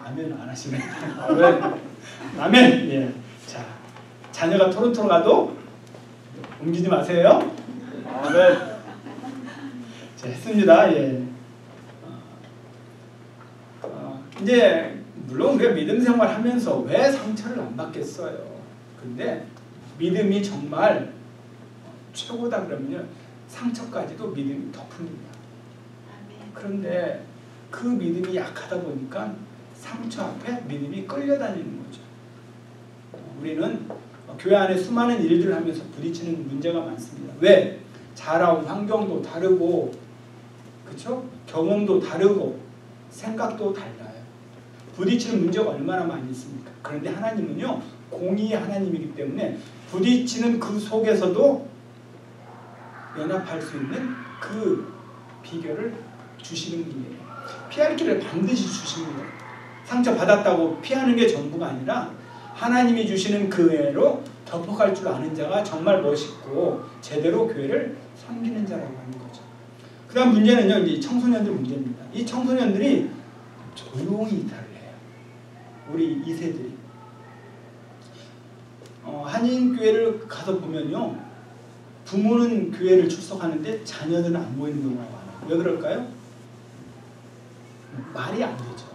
아멘 안 하시네. 아멘. 아멘. 예. 자, 자녀가 토론토로 가도 옮기지 마세요. 아멘. 자, 했습니다. 예. 이제 물론 우리가 믿음 생활하면서 왜 상처를 안 받겠어요. 근데 믿음이 정말 최고다 그러면요, 상처까지도 믿음이 덮습니다. 그런데 그 믿음이 약하다 보니까 상처 앞에 믿음이 끌려다니는 거죠. 우리는 교회 안에 수많은 일들을 하면서 부딪히는 문제가 많습니다. 왜? 자라온 환경도 다르고, 그렇죠? 경험도 다르고, 생각도 달라요. 부딪히는 문제가 얼마나 많이 있습니까? 그런데 하나님은요, 공의의 하나님이기 때문에 부딪히는 그 속에서도 연합할 수 있는 그 비결을 주시는 분이에요. 피할 길을 반드시 주십니다. 상처 받았다고 피하는 게 전부가 아니라 하나님이 주시는 그 은혜로 덮어갈 줄 아는 자가 정말 멋있고 제대로 교회를 섬기는 자라고 하는 거죠. 그 다음 문제는요, 이제 청소년들 문제입니다. 이 청소년들이 조용히 이탈을 해요. 우리 2세들이. 한인교회를 가서 보면요, 부모는 교회를 출석하는데 자녀들은 안 보이는 경우가 많아요. 왜 그럴까요? 말이 안 되죠.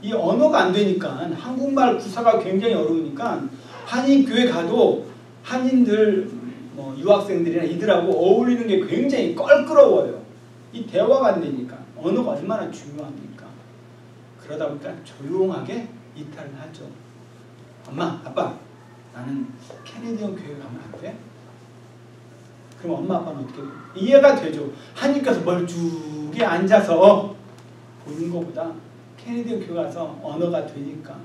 이 언어가 안 되니까, 한국말 구사가 굉장히 어려우니까 한인교회 가도 한인들, 유학생들이나 이들하고 어울리는 게 굉장히 껄끄러워요. 이 대화가 안 되니까. 언어가 얼마나 중요합니까? 그러다 보니까 조용하게 이탈을 하죠. 엄마, 아빠, 나는 캐네디언 교회 가면 안 돼? 그럼 엄마, 아빠는 어떻게 돼요? 이해가 되죠. 한인께서 멀쩡히 앉아서 보는 것보다 캐네디언 교회 가서 언어가 되니까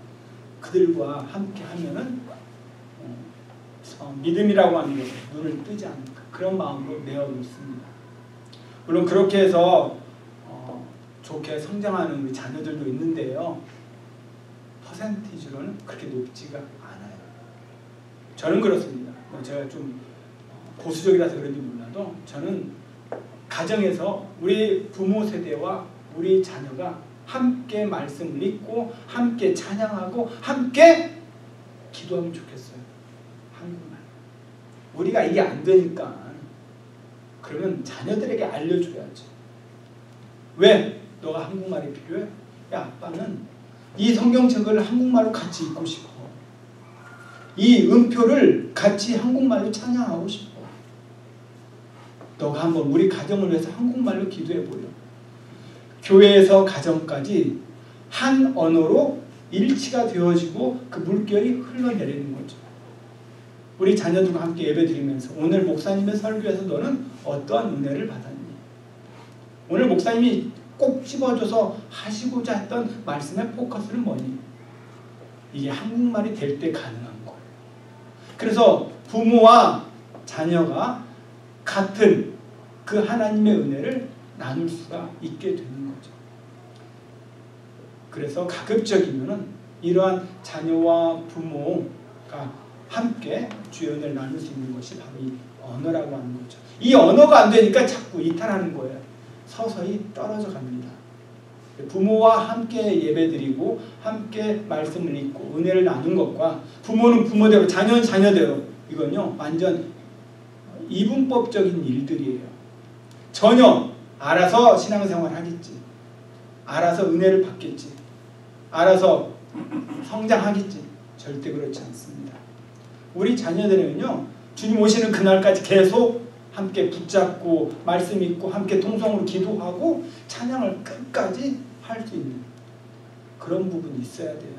그들과 함께 하면은 믿음이라고 하는 것에 눈을 뜨지 않을까, 그런 마음으로 내어놓습니다. 물론 그렇게 해서 좋게 성장하는 우리 자녀들도 있는데요, 퍼센티지로는 그렇게 높지가 않아요. 저는 그렇습니다. 제가 좀 보수적이라서 그런지 몰라도 저는 가정에서 우리 부모 세대와 우리 자녀가 함께 말씀을 읽고 함께 찬양하고 함께 기도하면 좋겠어요. 한국말. 우리가 이게 안 되니까 그러면 자녀들에게 알려줘야지. 왜? 너가 한국말이 필요해? 야, 아빠는 이 성경책을 한국말로 같이 읽고 싶어. 이 음표를 같이 한국말로 찬양하고 싶어. 너가 한번 우리 가정을 위해서 한국말로 기도해보려. 교회에서 가정까지 한 언어로 일치가 되어지고 그 물결이 흘러내리는 거죠. 우리 자녀들과 함께 예배드리면서 오늘 목사님의 설교에서 너는 어떠한 은혜를 받았니? 오늘 목사님이 꼭 집어줘서 하시고자 했던 말씀의 포커스는 뭐니? 이게 한국말이 될 때 가능한 거예요. 그래서 부모와 자녀가 같은 그 하나님의 은혜를 나눌 수가 있게 되는 거죠. 그래서 가급적이면은 이러한 자녀와 부모가 함께 주의 은혜를 나눌 수 있는 것이 바로 이 언어라고 하는 거죠. 이 언어가 안 되니까 자꾸 이탈하는 거예요. 서서히 떨어져 갑니다. 부모와 함께 예배드리고 함께 말씀을 읽고 은혜를 나눈 것과 부모는 부모대로 자녀는 자녀대로, 이건요 완전 이분법적인 일들이에요. 전혀 알아서 신앙생활 하겠지, 알아서 은혜를 받겠지, 알아서 성장하겠지, 절대 그렇지 않습니다. 우리 자녀들은요 주님 오시는 그날까지 계속 함께 붙잡고 말씀 읽고 함께 통성으로 기도하고 찬양을 끝까지 할 수 있는 그런 부분이 있어야 돼요.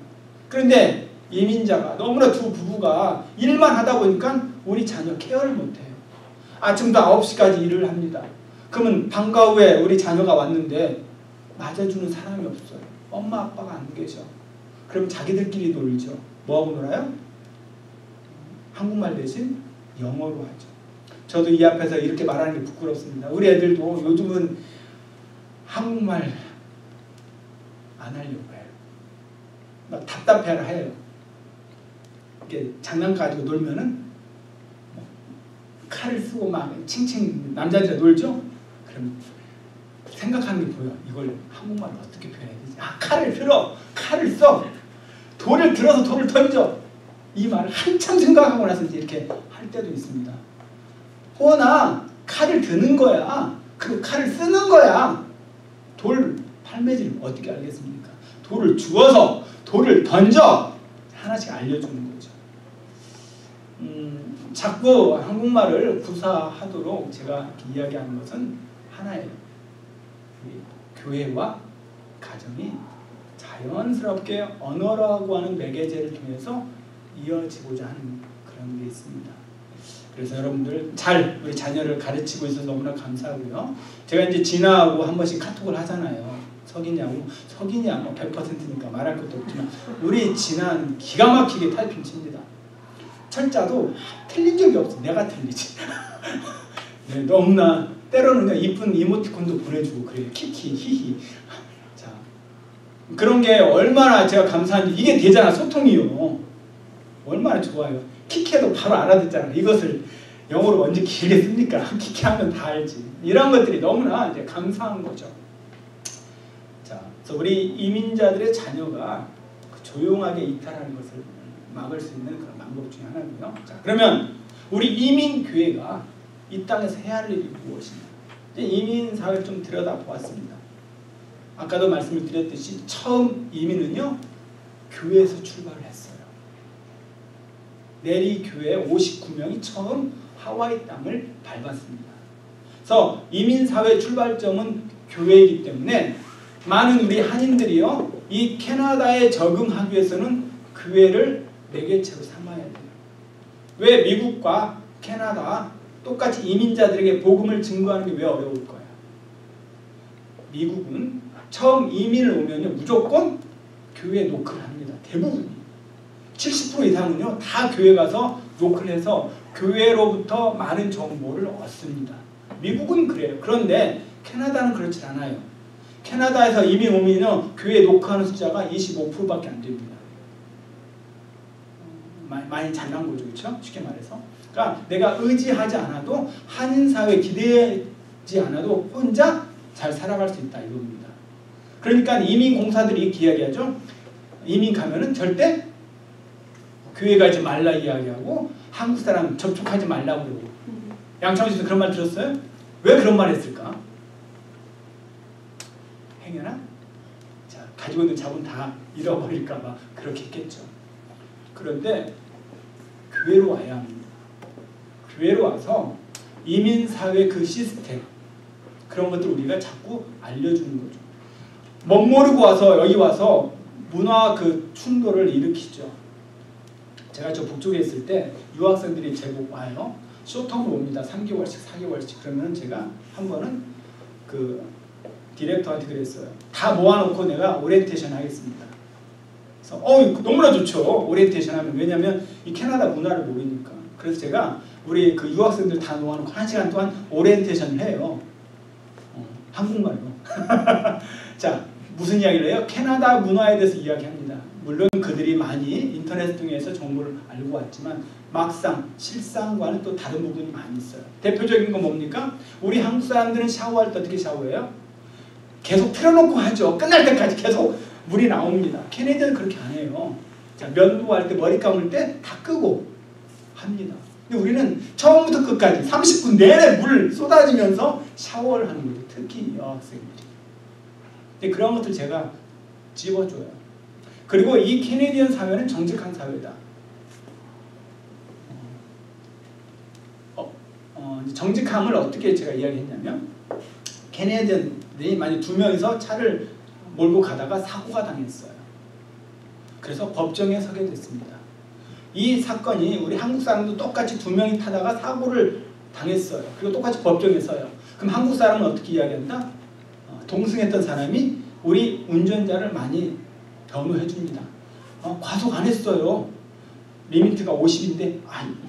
그런데 이민자가 너무나 두 부부가 일만 하다 보니까 우리 자녀 케어를 못해요. 아침부터 9시까지 일을 합니다. 그러면 방과 후에 우리 자녀가 왔는데 맞아주는 사람이 없어요. 엄마 아빠가 안 계셔. 그럼 자기들끼리 놀죠. 뭐하고 놀아요? 한국말 대신 영어로 하죠. 저도 이 앞에서 이렇게 말하는 게 부끄럽습니다. 우리 애들도 요즘은 한국말 안 하려고 해요. 막 답답해라 해요. 이렇게 장난 가지고 놀면은 뭐 칼을 쓰고 막 칭칭 남자들이 놀죠? 그럼 생각하는 게 보여. 이걸 한국말로 어떻게 표현해야 되지? 아, 칼을 들어! 칼을 써! 돌을 들어서 돌을 던져! 이 말을 한참 생각하고 나서 이제 이렇게 할 때도 있습니다. 호나 칼을 드는 거야. 그 칼을 쓰는 거야. 돌 팔매질 어떻게 알겠습니까? 돌을 주워서 돌을 던져! 하나씩 알려주는 거죠. 자꾸 한국말을 구사하도록 제가 이야기하는 것은 하나예요. 교회와 가정이 자연스럽게 언어라고 하는 매개체를 통해서 이어지고자 하는 그런 게 있습니다. 그래서 여러분들 잘 우리 자녀를 가르치고 있어서 너무나 감사하고요. 제가 이제 진아하고 한 번씩 카톡을 하잖아요. 석이냐고. 석이냐 뭐 100%니까 말할 것도 없지만 우리 진아는 기가 막히게 타이핑 칩니다. 철자도 틀린 적이 없어. 내가 틀리지. 네, 너무나 때로는 이쁜 이모티콘도 보내주고 그래요. 키키 히히. 자, 그런 게 얼마나 제가 감사한지. 이게 되잖아. 소통이요. 얼마나 좋아요. 키키해도 바로 알아듣잖아. 이것을 영어로 언제 길게 씁니까? 키키하면 다 알지. 이런 것들이 너무나 이제 감사한 거죠. 자, 그래서 우리 이민자들의 자녀가 조용하게 이탈하는 것을 막을 수 있는 그런 방법 중에 하나고요. 자, 그러면 우리 이민교회가 이 땅에서 해야 할 일이 무엇이냐? 이민 사회를 좀 들여다보았습니다. 아까도 말씀을 드렸듯이 처음 이민은요, 교회에서 출발을 했어요. 내리 교회 59명이 처음 하와이 땅을 밟았습니다. 그래서 이민 사회 출발점은 교회이기 때문에 많은 우리 한인들이요, 이 캐나다에 적응하기 위해서는 교회를 매개체로 삼아야 돼요. 왜 미국과 캐나다 똑같이 이민자들에게 복음을 증거하는 게 왜 어려울 거야? 미국은 처음 이민을 오면요, 무조건 교회에 노크를 합니다. 대부분이 70% 이상은요 다 교회 가서 노크를 해서 교회로부터 많은 정보를 얻습니다. 미국은 그래요. 그런데 캐나다는 그렇지 않아요. 캐나다에서 이민 오면요 교회에 노크하는 숫자가 25%밖에 안 됩니다. 많이 잘난 거죠, 그렇죠? 쉽게 말해서. 그러니까 내가 의지하지 않아도 한인사회에 기대지 않아도 혼자 잘 살아갈 수 있다 이겁니다. 그러니까 이민공사들이 이렇게 이야기하죠. 이민 가면은 절대 교회 가지 말라 이야기하고 한국 사람 접촉하지 말라고 그러고. 양창호 씨도 그런 말 들었어요? 왜 그런 말 했을까? 행여나? 자, 가지고 있는 자본 다 잃어버릴까 봐 그렇게 했겠죠. 그런데 교회로 와야 합니다. 교회로 와서 이민사회 그 시스템 그런 것들 우리가 자꾸 알려주는 거죠. 멋모르고 와서 여기 와서 문화 그 충돌을 일으키죠. 제가 저 북쪽에 있을 때 유학생들이 제법 와요. 쇼텀으로 옵니다. 3개월씩 4개월씩. 그러면 제가 한 번은 그 디렉터한테 그랬어요. 다 모아놓고 내가 오리엔테이션 하겠습니다. 그래서 너무나 좋죠. 오리엔테이션 하면. 왜냐하면 이 캐나다 문화를 모르니까. 그래서 제가 우리 그 유학생들 다 모아놓고 1시간 동안 오리엔테이션을 해요. 한국말로. 자, 무슨 이야기를 해요? 캐나다 문화에 대해서 이야기합니다. 물론 그들이 많이 인터넷 등에서 정보를 알고 왔지만 막상 실상과는 또 다른 부분이 많이 있어요. 대표적인 건 뭡니까? 우리 한국 사람들은 샤워할 때 어떻게 샤워해요? 계속 틀어놓고 하죠. 끝날 때까지 계속 물이 나옵니다. 캐네디언은 그렇게 안 해요. 자, 면도할 때 머리 감을 때 다 끄고 합니다. 근데 우리는 처음부터 끝까지 30분 내내 물 쏟아지면서 샤워를 하는 거죠. 특히 여학생들이. 근데 그런 것들 제가 집어줘요. 그리고 이 캐네디언 사회는 정직한 사회다. 정직함을 어떻게 제가 이야기했냐면 캐네디언들이 만약 2명이서 차를 몰고 가다가 사고가 당했어요. 그래서 법정에 서게 됐습니다. 이 사건이 우리 한국 사람도 똑같이 2명이 타다가 사고를 당했어요. 그리고 똑같이 법정에 서요. 그럼 한국 사람은 어떻게 이야기한다? 동승했던 사람이 우리 운전자를 많이 변호해 줍니다. 과속 안 했어요. 리미트가 50인데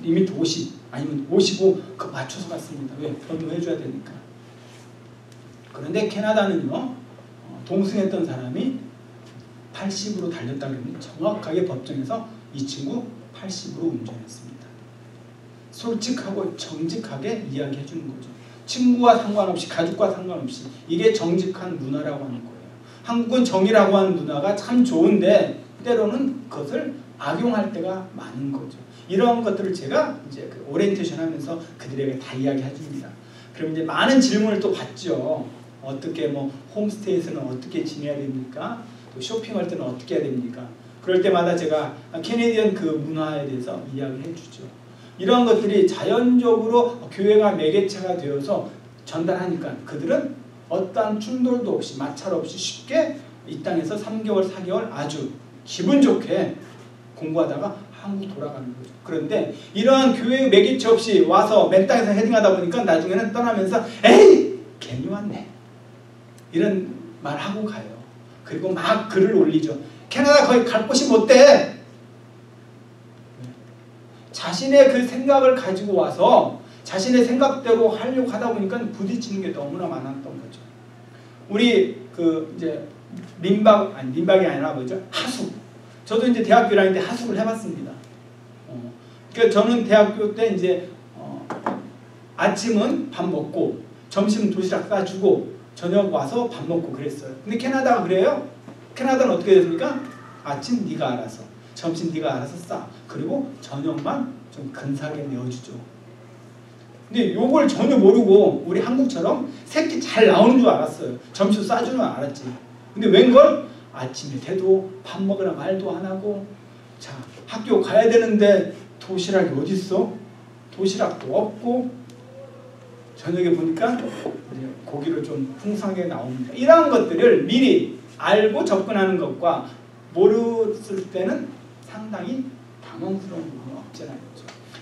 리미트 50 아니면 55 그 맞춰서 갔습니다. 왜? 변호해 줘야 되니까. 그런데 캐나다는요. 동승했던 사람이 80으로 달렸다 그러면 정확하게 법정에서 이 친구 80으로 운전했습니다. 솔직하고 정직하게 이야기해 주는 거죠. 친구와 상관없이 가족과 상관없이 이게 정직한 문화라고 하는 거예요. 한국은 정의라고 하는 문화가 참 좋은데 때로는 그것을 악용할 때가 많은 거죠. 이런 것들을 제가 이제 그 오리엔테이션 하면서 그들에게 다 이야기해 줍니다. 그럼 이제 많은 질문을 또 받죠. 어떻게 뭐 홈스테이에서는 어떻게 지내야 됩니까? 또 쇼핑할 때는 어떻게 해야 됩니까? 그럴 때마다 제가 캐네디언 그 문화에 대해서 이야기해 주죠. 이런 것들이 자연적으로 교회가 매개체가 되어서 전달하니까 그들은 어떠한 충돌도 없이 마찰 없이 쉽게 이 땅에서 3개월 4개월 아주 기분 좋게 공부하다가 한국 돌아가는 거죠. 그런데 이러한 교회 매개체 없이 와서 맨 땅에서 헤딩하다 보니까 나중에는 떠나면서 에이 괜히 왔네 이런 말하고 가요. 그리고 막 글을 올리죠. 캐나다 거의 갈 곳이 못 돼. 자신의 그 생각을 가지고 와서 자신의 생각대로 하려고 하다 보니까 부딪히는 게 너무나 많았던 거죠. 우리 그 이제 민박이 아니라 뭐죠? 하숙. 저도 이제 대학교 1학년 때 하숙을 해봤습니다. 그러니까 저는 대학교 때 이제 아침은 밥 먹고 점심 도시락 싸주고 저녁 와서 밥 먹고 그랬어요. 근데 캐나다가 그래요? 캐나다는 어떻게 됐습니까? 아침 네가 알아서, 점심 네가 알아서 싸. 그리고 저녁만 좀 근사하게 내어주죠. 근데 요걸 전혀 모르고 우리 한국처럼 새끼 잘 나오는 줄 알았어요. 점심 싸주는 줄 알았지. 근데 웬걸? 아침에 돼도 밥 먹으라 말도 안 하고 자 학교 가야 되는데 도시락이 어딨어? 도시락도 없고 저녁에 보니까 이제 고기를 좀 풍성하게 나옵니다. 이러한 것들을 미리 알고 접근하는 것과 모르을 때는 상당히 당황스러운 부분이 없잖아요.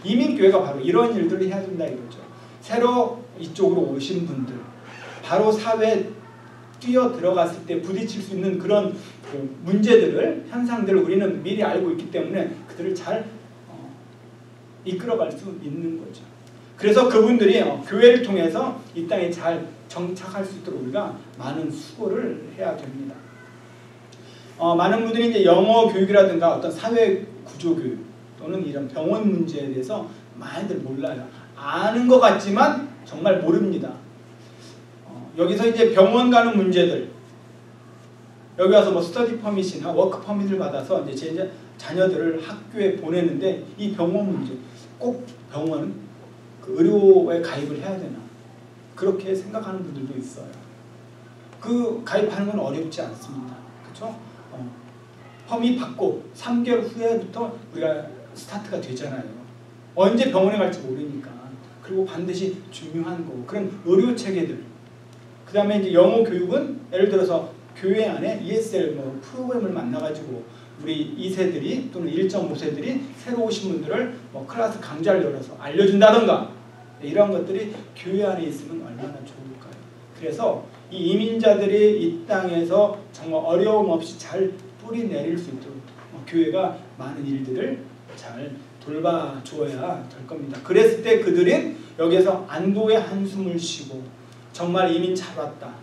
이민교회가 바로 이런 일들을 해야 된다 이거죠. 새로 이쪽으로 오신 분들 바로 사회에 뛰어 들어갔을 때 부딪힐 수 있는 그런 그 문제들을 현상들을 우리는 미리 알고 있기 때문에 그들을 잘 이끌어갈 수 있는 거죠. 그래서 그분들이 교회를 통해서 이 땅에 잘 정착할 수 있도록 우리가 많은 수고를 해야 됩니다. 많은 분들이 이제 영어 교육이라든가 어떤 사회 구조 교육 또는 이런 병원 문제에 대해서 많이들 몰라요. 아는 것 같지만 정말 모릅니다. 여기서 이제 병원 가는 문제들 여기 와서 뭐 스터디 퍼밋이나 워크 퍼밋을 받아서 이제 제 자녀들을 학교에 보내는데 이 병원 문제 꼭 병원 그 의료에 가입을 해야 되나 그렇게 생각하는 분들도 있어요. 그 가입하는 건 어렵지 않습니다. 그렇죠? 퍼밋 받고 3개월 후에부터 우리가 스타트가 되잖아요. 언제 병원에 갈지 모르니까. 그리고 반드시 중요한 거고 그런 의료 체계들. 그 다음에 이제 영어 교육은 예를 들어서 교회 안에 ESL 뭐 프로그램을 만나가지고 우리 2세들이 또는 1.5세들이 새로 오신 분들을 뭐 클래스 강좌를 열어서 알려준다던가 이런 것들이 교회 안에 있으면 얼마나 좋을까요? 그래서 이 이민자들이 이 땅에서 정말 어려움 없이 잘 뿌리 내릴 수 있도록 교회가 많은 일들을 잘 돌봐줘야 될 겁니다. 그랬을 때 그들은 여기서 안도의 한숨을 쉬고 정말 이민 잘 왔다.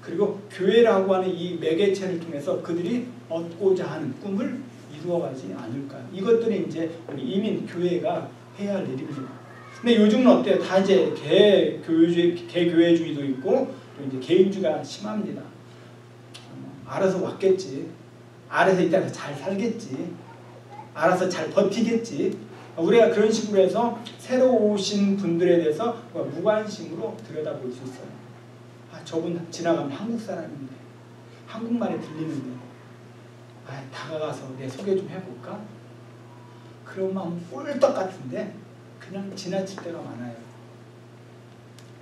그리고 교회라고 하는 이 매개체를 통해서 그들이 얻고자 하는 꿈을 이루어가지 않을까요? 이것들이 이제 우리 이민 교회가 해야 할 일입니다. 근데 요즘은 어때요? 다 이제 개교회주의도 있고 또 이제 개인주의가 심합니다. 알아서 왔겠지. 알아서 이 땅에서 잘 살겠지. 알아서 잘 버티겠지. 우리가 그런 식으로 해서 새로 오신 분들에 대해서 무관심으로 들여다볼 수 있어요. 저분 지나가면 한국 사람인데 한국말이 들리는데 다가가서 내 소개 좀 해볼까? 그런 마음 꿀떡 같은데 그냥 지나칠 때가 많아요.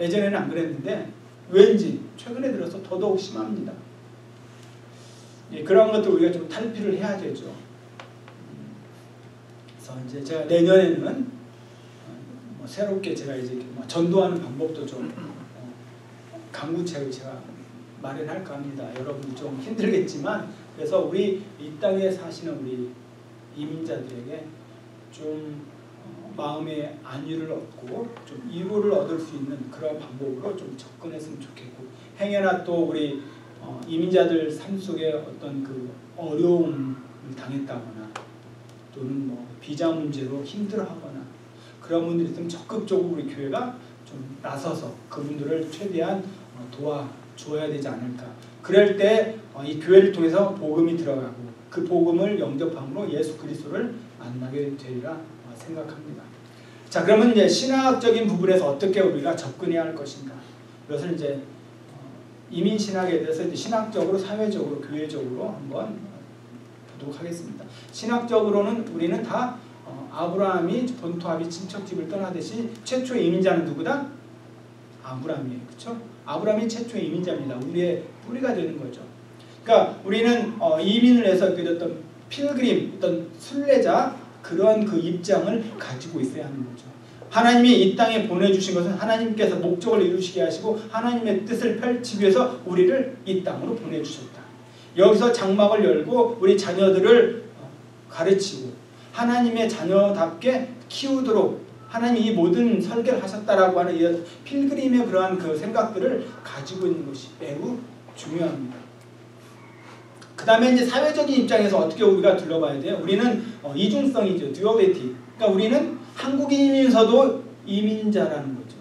예전에는 안 그랬는데 왠지 최근에 들어서 더더욱 심합니다. 예, 그런 것도 우리가 좀 탈피를 해야 되죠. 그래서 이제 제가 내년에는 뭐 새롭게 제가 이제 뭐 전도하는 방법도 좀 강구책을 제가 마련할까 합니다. 여러분들 좀 힘들겠지만 그래서 우리 이 땅에 사시는 우리 이민자들에게 좀 마음의 안위를 얻고 좀 위로를 얻을 수 있는 그런 방법으로 좀 접근했으면 좋겠고 행여나 또 우리 이민자들 삶 속에 어떤 그 어려움을 당했다거나 또는 뭐 비자 문제로 힘들어하거나 그런 분들이 있으면 적극적으로 우리 교회가 좀 나서서 그분들을 최대한 도와줘야 되지 않을까. 그럴 때 이 교회를 통해서 복음이 들어가고 그 복음을 영접함으로 예수 그리스도를 만나게 되리라 생각합니다. 자, 그러면 이제 신학적인 부분에서 어떻게 우리가 접근해야 할 것인가? 이것을 이제 이민 신학에 대해서 이제 신학적으로, 사회적으로, 교회적으로 한번 보도록 하겠습니다. 신학적으로는 우리는 다 아브라함이 본토 아비 친척집을 떠나듯이 최초의 이민자는 누구다? 아브라함이에요. 그렇죠? 아브라함이 최초의 이민자입니다. 우리의 뿌리가 되는 거죠. 그러니까 우리는 이민을 해서 어떤 필그림, 어떤 순례자 그런 그 입장을 가지고 있어야 하는 거죠. 하나님이 이 땅에 보내주신 것은 하나님께서 목적을 이루시게 하시고 하나님의 뜻을 펼치기 위해서 우리를 이 땅으로 보내주셨다. 여기서 장막을 열고 우리 자녀들을 가르치고 하나님의 자녀답게 키우도록 하나님이 이 모든 설계를 하셨다라고 하는 이 필그림의 그러한 그 생각들을 가지고 있는 것이 매우 중요합니다. 그 다음에 이제 사회적인 입장에서 어떻게 우리가 둘러봐야 돼요? 우리는 이중성이죠. 듀얼리티. 그러니까 우리는 한국인이면서도 이민자라는 거죠.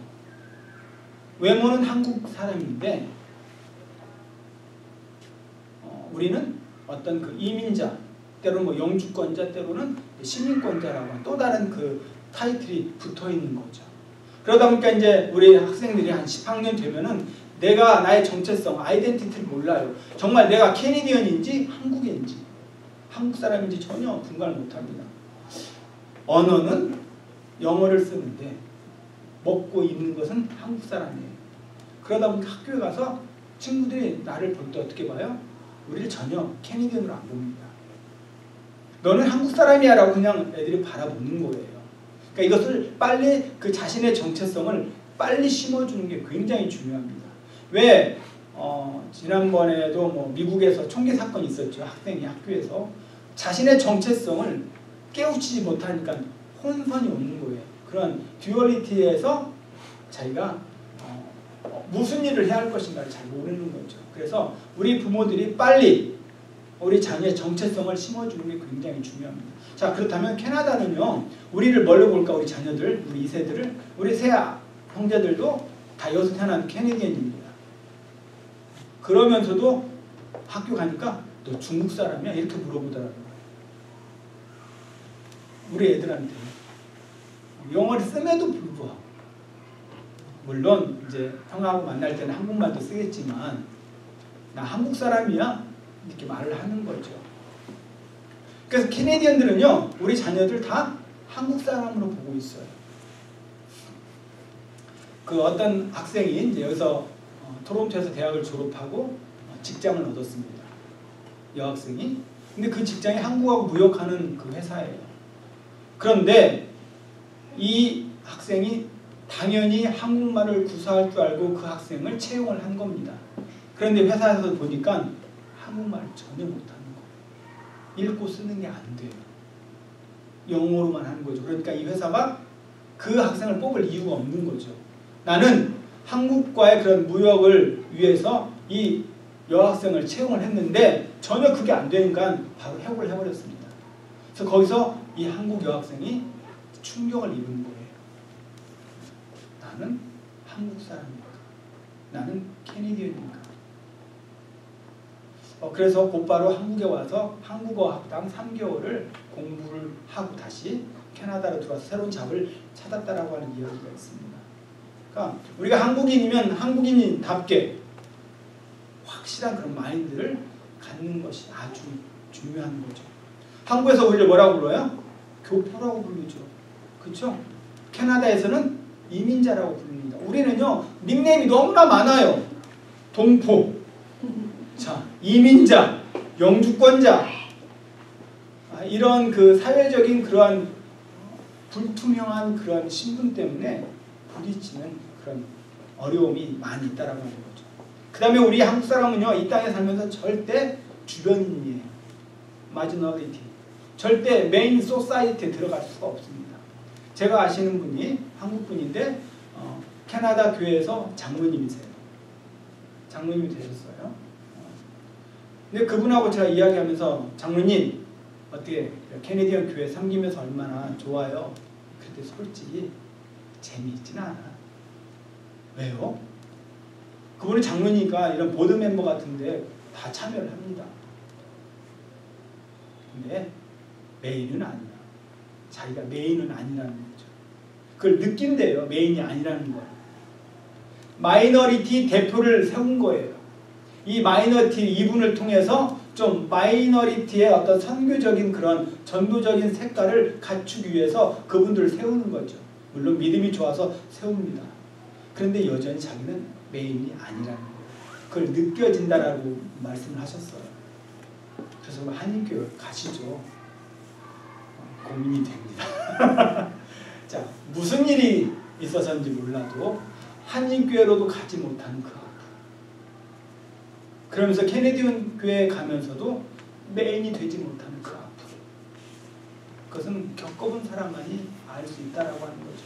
외모는 한국 사람인데 우리는 어떤 그 이민자, 때로는 뭐 영주권자, 때로는 시민권자라고 하는 또 다른 그 타이틀이 붙어 있는 거죠. 그러다 보니까 이제 우리 학생들이 한 10학년 되면은 내가 나의 정체성, 아이덴티티를 몰라요. 정말 내가 캐네디언인지 한국인인지 한국 사람인지 전혀 분간을 못합니다. 언어는 영어를 쓰는데 먹고 입는 것은 한국 사람이에요. 그러다 보니까 학교에 가서 친구들이 나를 볼 때 어떻게 봐요? 우리를 전혀 캐네디언으로 안 봅니다. 너는 한국 사람이야 라고 그냥 애들이 바라보는 거예요. 그러니까 이것을 빨리 그 자신의 정체성을 빨리 심어주는 게 굉장히 중요합니다. 왜 지난번에도 뭐 미국에서 총기 사건이 있었죠. 학생이 학교에서 자신의 정체성을 깨우치지 못하니까 혼선이 오는 거예요. 그런 듀얼리티에서 자기가 무슨 일을 해야 할 것인가를 잘 모르는 거죠. 그래서 우리 부모들이 빨리 우리 자녀의 정체성을 심어주는 게 굉장히 중요합니다. 자, 그렇다면 캐나다는요. 우리를 뭘로 볼까? 우리 자녀들, 우리 2세들을 우리 세 형제들도 다 여기서 태어난 캐네디언입니다. 그러면서도 학교 가니까 너 중국 사람이야? 이렇게 물어보더라고요. 우리 애들한테 영어를 씀에도 불구하고 물론 이제 형하고 만날 때는 한국말도 쓰겠지만 나 한국 사람이야? 이렇게 말을 하는 거죠. 그래서 캐네디언들은요. 우리 자녀들 다 한국 사람으로 보고 있어요. 그 어떤 학생이 이제 여기서 토론토에서 대학을 졸업하고 직장을 얻었습니다. 여학생이. 근데 그 직장이 한국하고 무역하는 그 회사예요. 그런데 이 학생이 당연히 한국말을 구사할 줄 알고 그 학생을 채용을 한 겁니다. 그런데 회사에서 보니까 한국말을 전혀 못하는 거예요. 읽고 쓰는 게 안 돼요. 영어로만 하는 거죠. 그러니까 이 회사가 그 학생을 뽑을 이유가 없는 거죠. 나는 한국과의 그런 무역을 위해서 이 여학생을 채용을 했는데 전혀 그게 안 되니까 바로 해고를 해버렸습니다. 그래서 거기서 이 한국 여학생이 충격을 입은 거예요. 나는 한국 사람입니까? 나는 캐네디언입니까? 그래서 곧바로 한국에 와서 한국어 학당 3개월을 공부를 하고 다시 캐나다로 들어와서 새로운 잡을 찾았다라고 하는 이야기가 있습니다. 그러니까 우리가 한국인이면 한국인답게 확실한 그런 마인드를 갖는 것이 아주 중요한 거죠. 한국에서 우리를 뭐라고 불러요? 교포라고 부르죠. 그렇죠? 캐나다에서는 이민자라고 부릅니다. 우리는요 닉네임이 너무나 많아요. 동포, 자 이민자, 영주권자, 이런 그 사회적인 그러한 불투명한 그러한 신분 때문에 부딪히는 그런 어려움이 많이 있다라고 하는 거죠. 그 다음에 우리 한국 사람은요 이 땅에 살면서 절대 주변인이에요. 마지노리티. 절대 메인 소사이티에 들어갈 수가 없습니다. 제가 아시는 분이 한국 분인데 캐나다 교회에서 장로님이세요. 장로님이 되셨어요. 근데 그분하고 제가 이야기하면서 장로님 어떻게 캐네디언 교회 섬기면서 얼마나 좋아요? 그때 솔직히 재미있진 않아. 왜요? 그분은 장로니까 이런 보드 멤버 같은데 다 참여를 합니다. 근데 메인은 아니야. 자기가 메인은 아니라는 거죠. 그걸 느낀대요. 메인이 아니라는 걸. 마이너리티 대표를 세운 거예요. 이 마이너리티 이분을 통해서 좀 마이너리티의 어떤 선교적인 그런 전도적인 색깔을 갖추기 위해서 그분들을 세우는 거죠. 물론 믿음이 좋아서 세웁니다. 그런데 여전히 자기는 메인이 아니라는 거예요. 그걸 느껴진다라고 말씀을 하셨어요. 그래서 한인교회 가시죠. 고민이 됩니다. 자, 무슨 일이 있어서인지 몰라도 한인교회로도 가지 못하는 그 아픔. 그러면서 캐네디언 교회에 가면서도 메인이 되지 못하는 그 아픔. 그것은 겪어본 사람만이 알 수 있다라고 하는 거죠.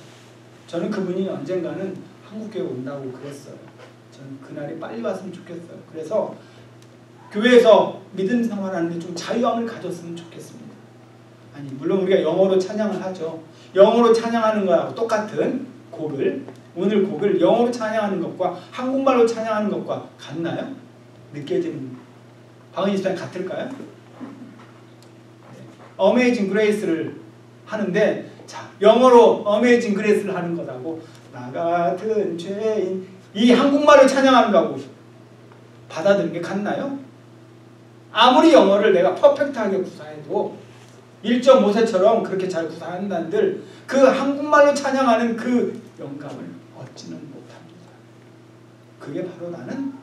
저는 그분이 언젠가는 한국교회 온다고 그랬어요. 저는 그날이 빨리 왔으면 좋겠어요. 그래서 교회에서 믿음 생활하는데 좀 자유함을 가졌으면 좋겠습니다. 아니 물론 우리가 영어로 찬양을 하죠. 영어로 찬양하는 거하고 똑같은 곡을 오늘 곡을 영어로 찬양하는 것과 한국말로 찬양하는 것과 같나요? 느껴지는 방언 집사님 같을까요? 어메이징 그레이스를 하는데 자 영어로 어메이징 그레이스를 하는 것하고 나 같은 죄인 이 한국말을 찬양하는 거하고 받아들이는 게 같나요? 아무리 영어를 내가 퍼펙트하게 구사해도 1.5세처럼 그렇게 잘 구사한다는들 그 한국말로 찬양하는 그 영감을 얻지는 못합니다. 그게 바로 나는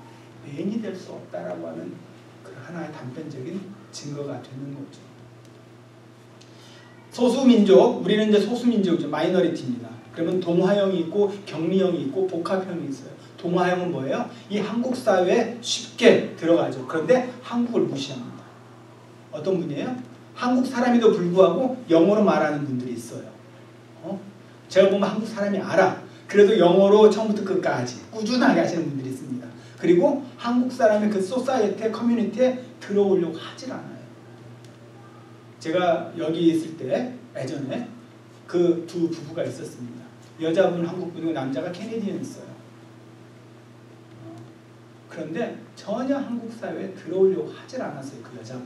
메인이 될 수 없다라고 하는 그 하나의 단편적인 증거가 되는 거죠. 소수민족, 우리는 이제 소수민족이죠. 마이너리티입니다. 그러면 동화형이 있고 격리형이 있고 복합형이 있어요. 동화형은 뭐예요? 이 한국 사회에 쉽게 들어가죠. 그런데 한국을 무시합니다. 어떤 분이에요? 한국 사람에도 불구하고 영어로 말하는 분들이 있어요. 제가 보면 한국 사람이 알아. 그래도 영어로 처음부터 끝까지 꾸준하게 하시는 분들이 있습니다. 그리고 한국 사람의 그 소사이어티, 커뮤니티에 들어오려고 하질 않아요. 제가 여기 있을 때 예전에 그 두 부부가 있었습니다. 여자분 한국분이고 남자가 캐네디언이었어요. 그런데 전혀 한국 사회에 들어오려고 하질 않았어요. 그 여자분.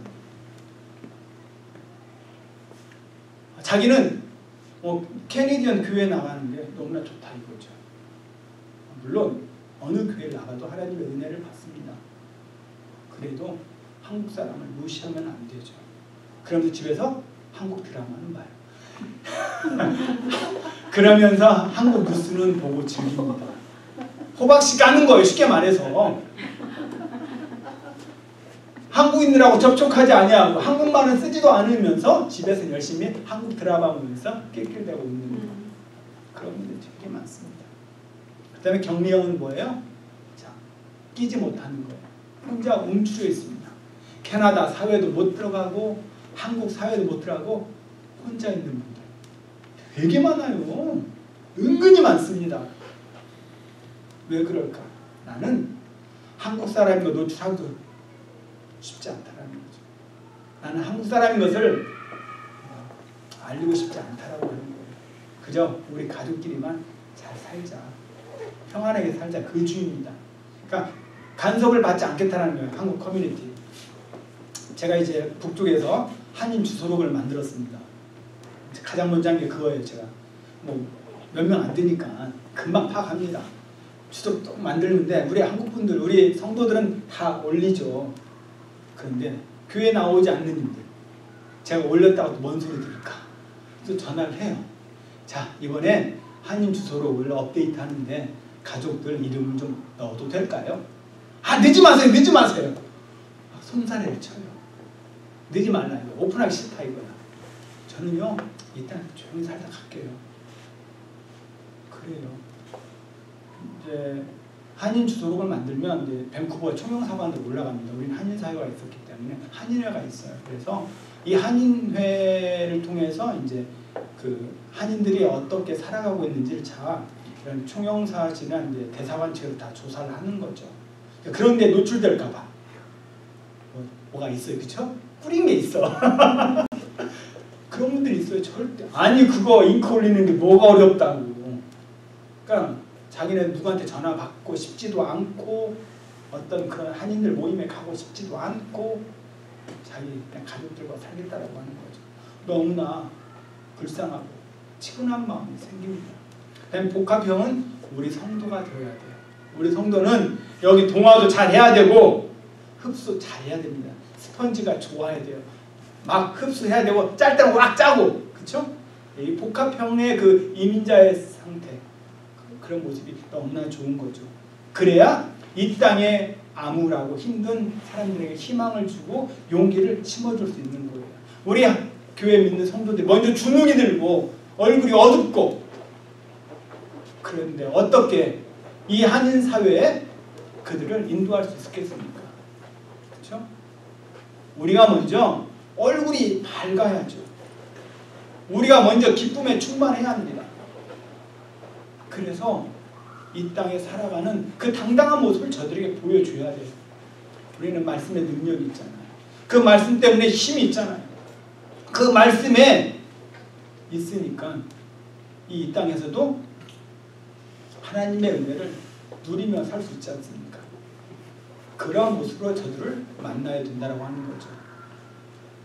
자기는 캐네디언 교회 나가는 게 너무나 좋다 이거죠. 물론 어느 교회를 나가도 하나님의 은혜를 받습니다. 그래도 한국 사람을 무시하면 안 되죠. 그러면서 집에서 한국 드라마는 봐요. 그러면서 한국 뉴스는 보고 즐깁니다. 호박씨 까는 거예요. 쉽게 말해서. 한국인들하고 접촉하지 아니하고 한국말은 쓰지도 않으면서 집에서 열심히 한국 드라마 보면서 낄낄대고 있는 그런 분들이 되게 많습니다. 그 다음에 격리형은 뭐예요? 자, 끼지 못하는 거예요. 혼자 움츠려 있습니다. 캐나다 사회도 못 들어가고 한국 사회도 못 들어가고 혼자 있는 분들 되게 많아요. 은근히 많습니다. 왜 그럴까? 나는 한국 사람인 거 노출하기도 쉽지 않다라는 거죠. 나는 한국 사람인 것을 알리고 싶지 않다라고 하는 거예요. 그저 우리 가족끼리만 잘 살자. 평안하게 살자. 그 주의입니다. 그러니까 간섭을 받지 않겠다는 거예요. 한국 커뮤니티. 제가 이제 북쪽에서 한인 주소록을 만들었습니다. 가장 먼저 한 게 그거예요. 제가 뭐 몇 명 안 되니까 금방 파악합니다. 주소록 또 만들는데 우리 한국 분들, 우리 성도들은 다 올리죠. 그런데 교회 나오지 않는 분들, 제가 올렸다고 또 뭔 소리 들을까? 또 전화를 해요. 자, 이번에 한인 주소록을 업데이트 하는데 가족들 이름 좀 넣어도 될까요? 아, 늦지 마세요. 늦지 마세요. 손사래를 쳐요. 늦지 말라 이거. 오픈하기 싫다 이거야. 저는요, 일단 조용히 살다 갈게요. 그래요. 이제 한인 주소록을 만들면 이제 밴쿠버 총영사관으로 올라갑니다. 우리는 한인 사회가 있었기 때문에 한인회가 있어요. 그래서 이 한인회를 통해서 이제 그 한인들이 어떻게 살아가고 있는지를 이런 총영사지나 이제 대사관 측으로 다 조사를 하는 거죠. 그런데 노출될까봐 뭐가 있어요, 그렇죠? 뿌린 게 있어. 그런 분들이 있어요. 절대 아니 그거 잉크 올리는 게 뭐가 어렵다고. 그러니까 자기는 누구한테 전화 받고 싶지도 않고 어떤 그런 한인들 모임에 가고 싶지도 않고 자기 그냥 가족들과 살겠다라고 하는 거죠. 너무나 불쌍하고 치근한 마음이 생깁니다. 그다음에 복합형은 우리 성도가 되어야 돼요. 우리 성도는 여기 동화도 잘 해야 되고 흡수 잘 해야 됩니다. 스펀지가 좋아야 돼요. 막 흡수해야 되고 짤 때는 꽉 짜고, 그렇죠? 이 복합형의 그 이민자의 상태, 그런 모습이 너무나 좋은 거죠. 그래야 이 땅에 암울하고 힘든 사람들에게 희망을 주고 용기를 심어줄 수 있는 거예요. 우리 교회 믿는 성도들이 먼저 주눅이 들고 얼굴이 어둡고 그런데 어떻게 이 한인 사회에 그들을 인도할 수 있겠습니까? 그렇죠? 우리가 먼저 얼굴이 밝아야죠. 우리가 먼저 기쁨에 충만해야 합니다. 그래서 이 땅에 살아가는 그 당당한 모습을 저들에게 보여줘야 돼요. 우리는 말씀의 능력이 있잖아요. 그 말씀 때문에 힘이 있잖아요. 그 말씀에 있으니까 이 땅에서도 하나님의 은혜를 누리며 살 수 있지 않습니까? 그러한 모습으로 저들을 만나야 된다고 하는 거죠.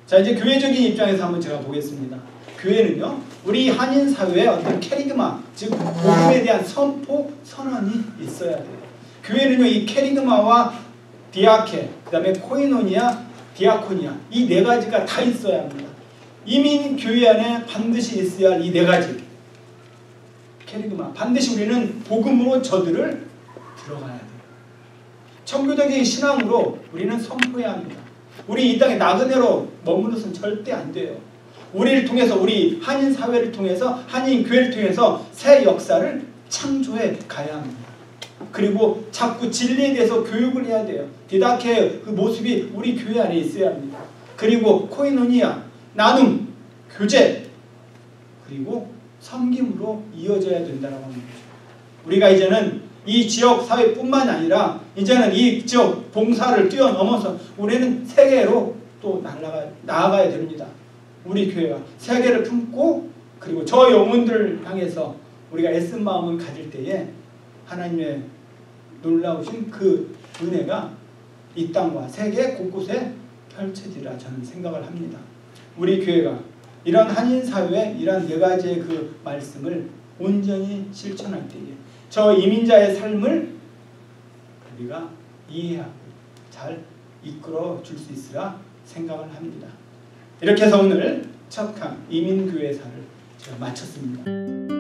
자, 이제 교회적인 입장에서 한번 제가 보겠습니다. 교회는요, 우리 한인 사회에 어떤 캐리그마, 즉 복음에 대한 선포, 선언이 있어야 돼요. 교회는요, 이 캐리그마와 디아케, 그 다음에 코이노니아, 디아코니아, 이 네 가지가 다 있어야 합니다. 이민 교회 안에 반드시 있어야 할 이 네 가지. 캐리그마, 반드시 우리는 복음으로 저들을 들어가야 돼요. 청교도적인 신앙으로 우리는 선포해야 합니다. 우리 이 땅에 나그네로 머무르서는 절대 안 돼요. 우리를 통해서, 우리 한인 사회를 통해서, 한인 교회를 통해서 새 역사를 창조해 가야 합니다. 그리고 자꾸 진리에 대해서 교육을 해야 돼요. 디다케의 그 모습이 우리 교회 안에 있어야 합니다. 그리고 코이노니아, 나눔, 교제, 그리고 섬김으로 이어져야 된다고 하는 거죠. 우리가 이제는 이 지역 사회뿐만 아니라 이제는 이 지역 봉사를 뛰어넘어서 우리는 세계로 또 나아가야 됩니다. 우리 교회가 세계를 품고 그리고 저 영혼들을 향해서 우리가 애쓴 마음을 가질 때에 하나님의 놀라우신 그 은혜가 이 땅과 세계 곳곳에 펼쳐지리라 저는 생각을 합니다. 우리 교회가 이런 한인 사회의 이런 네 가지의 그 말씀을 온전히 실천할 때에 저 이민자의 삶을 우리가 이해하고 잘 이끌어 줄 수 있으라 생각을 합니다. 이렇게 해서 오늘 첫 강 이민교회사를 제가 마쳤습니다.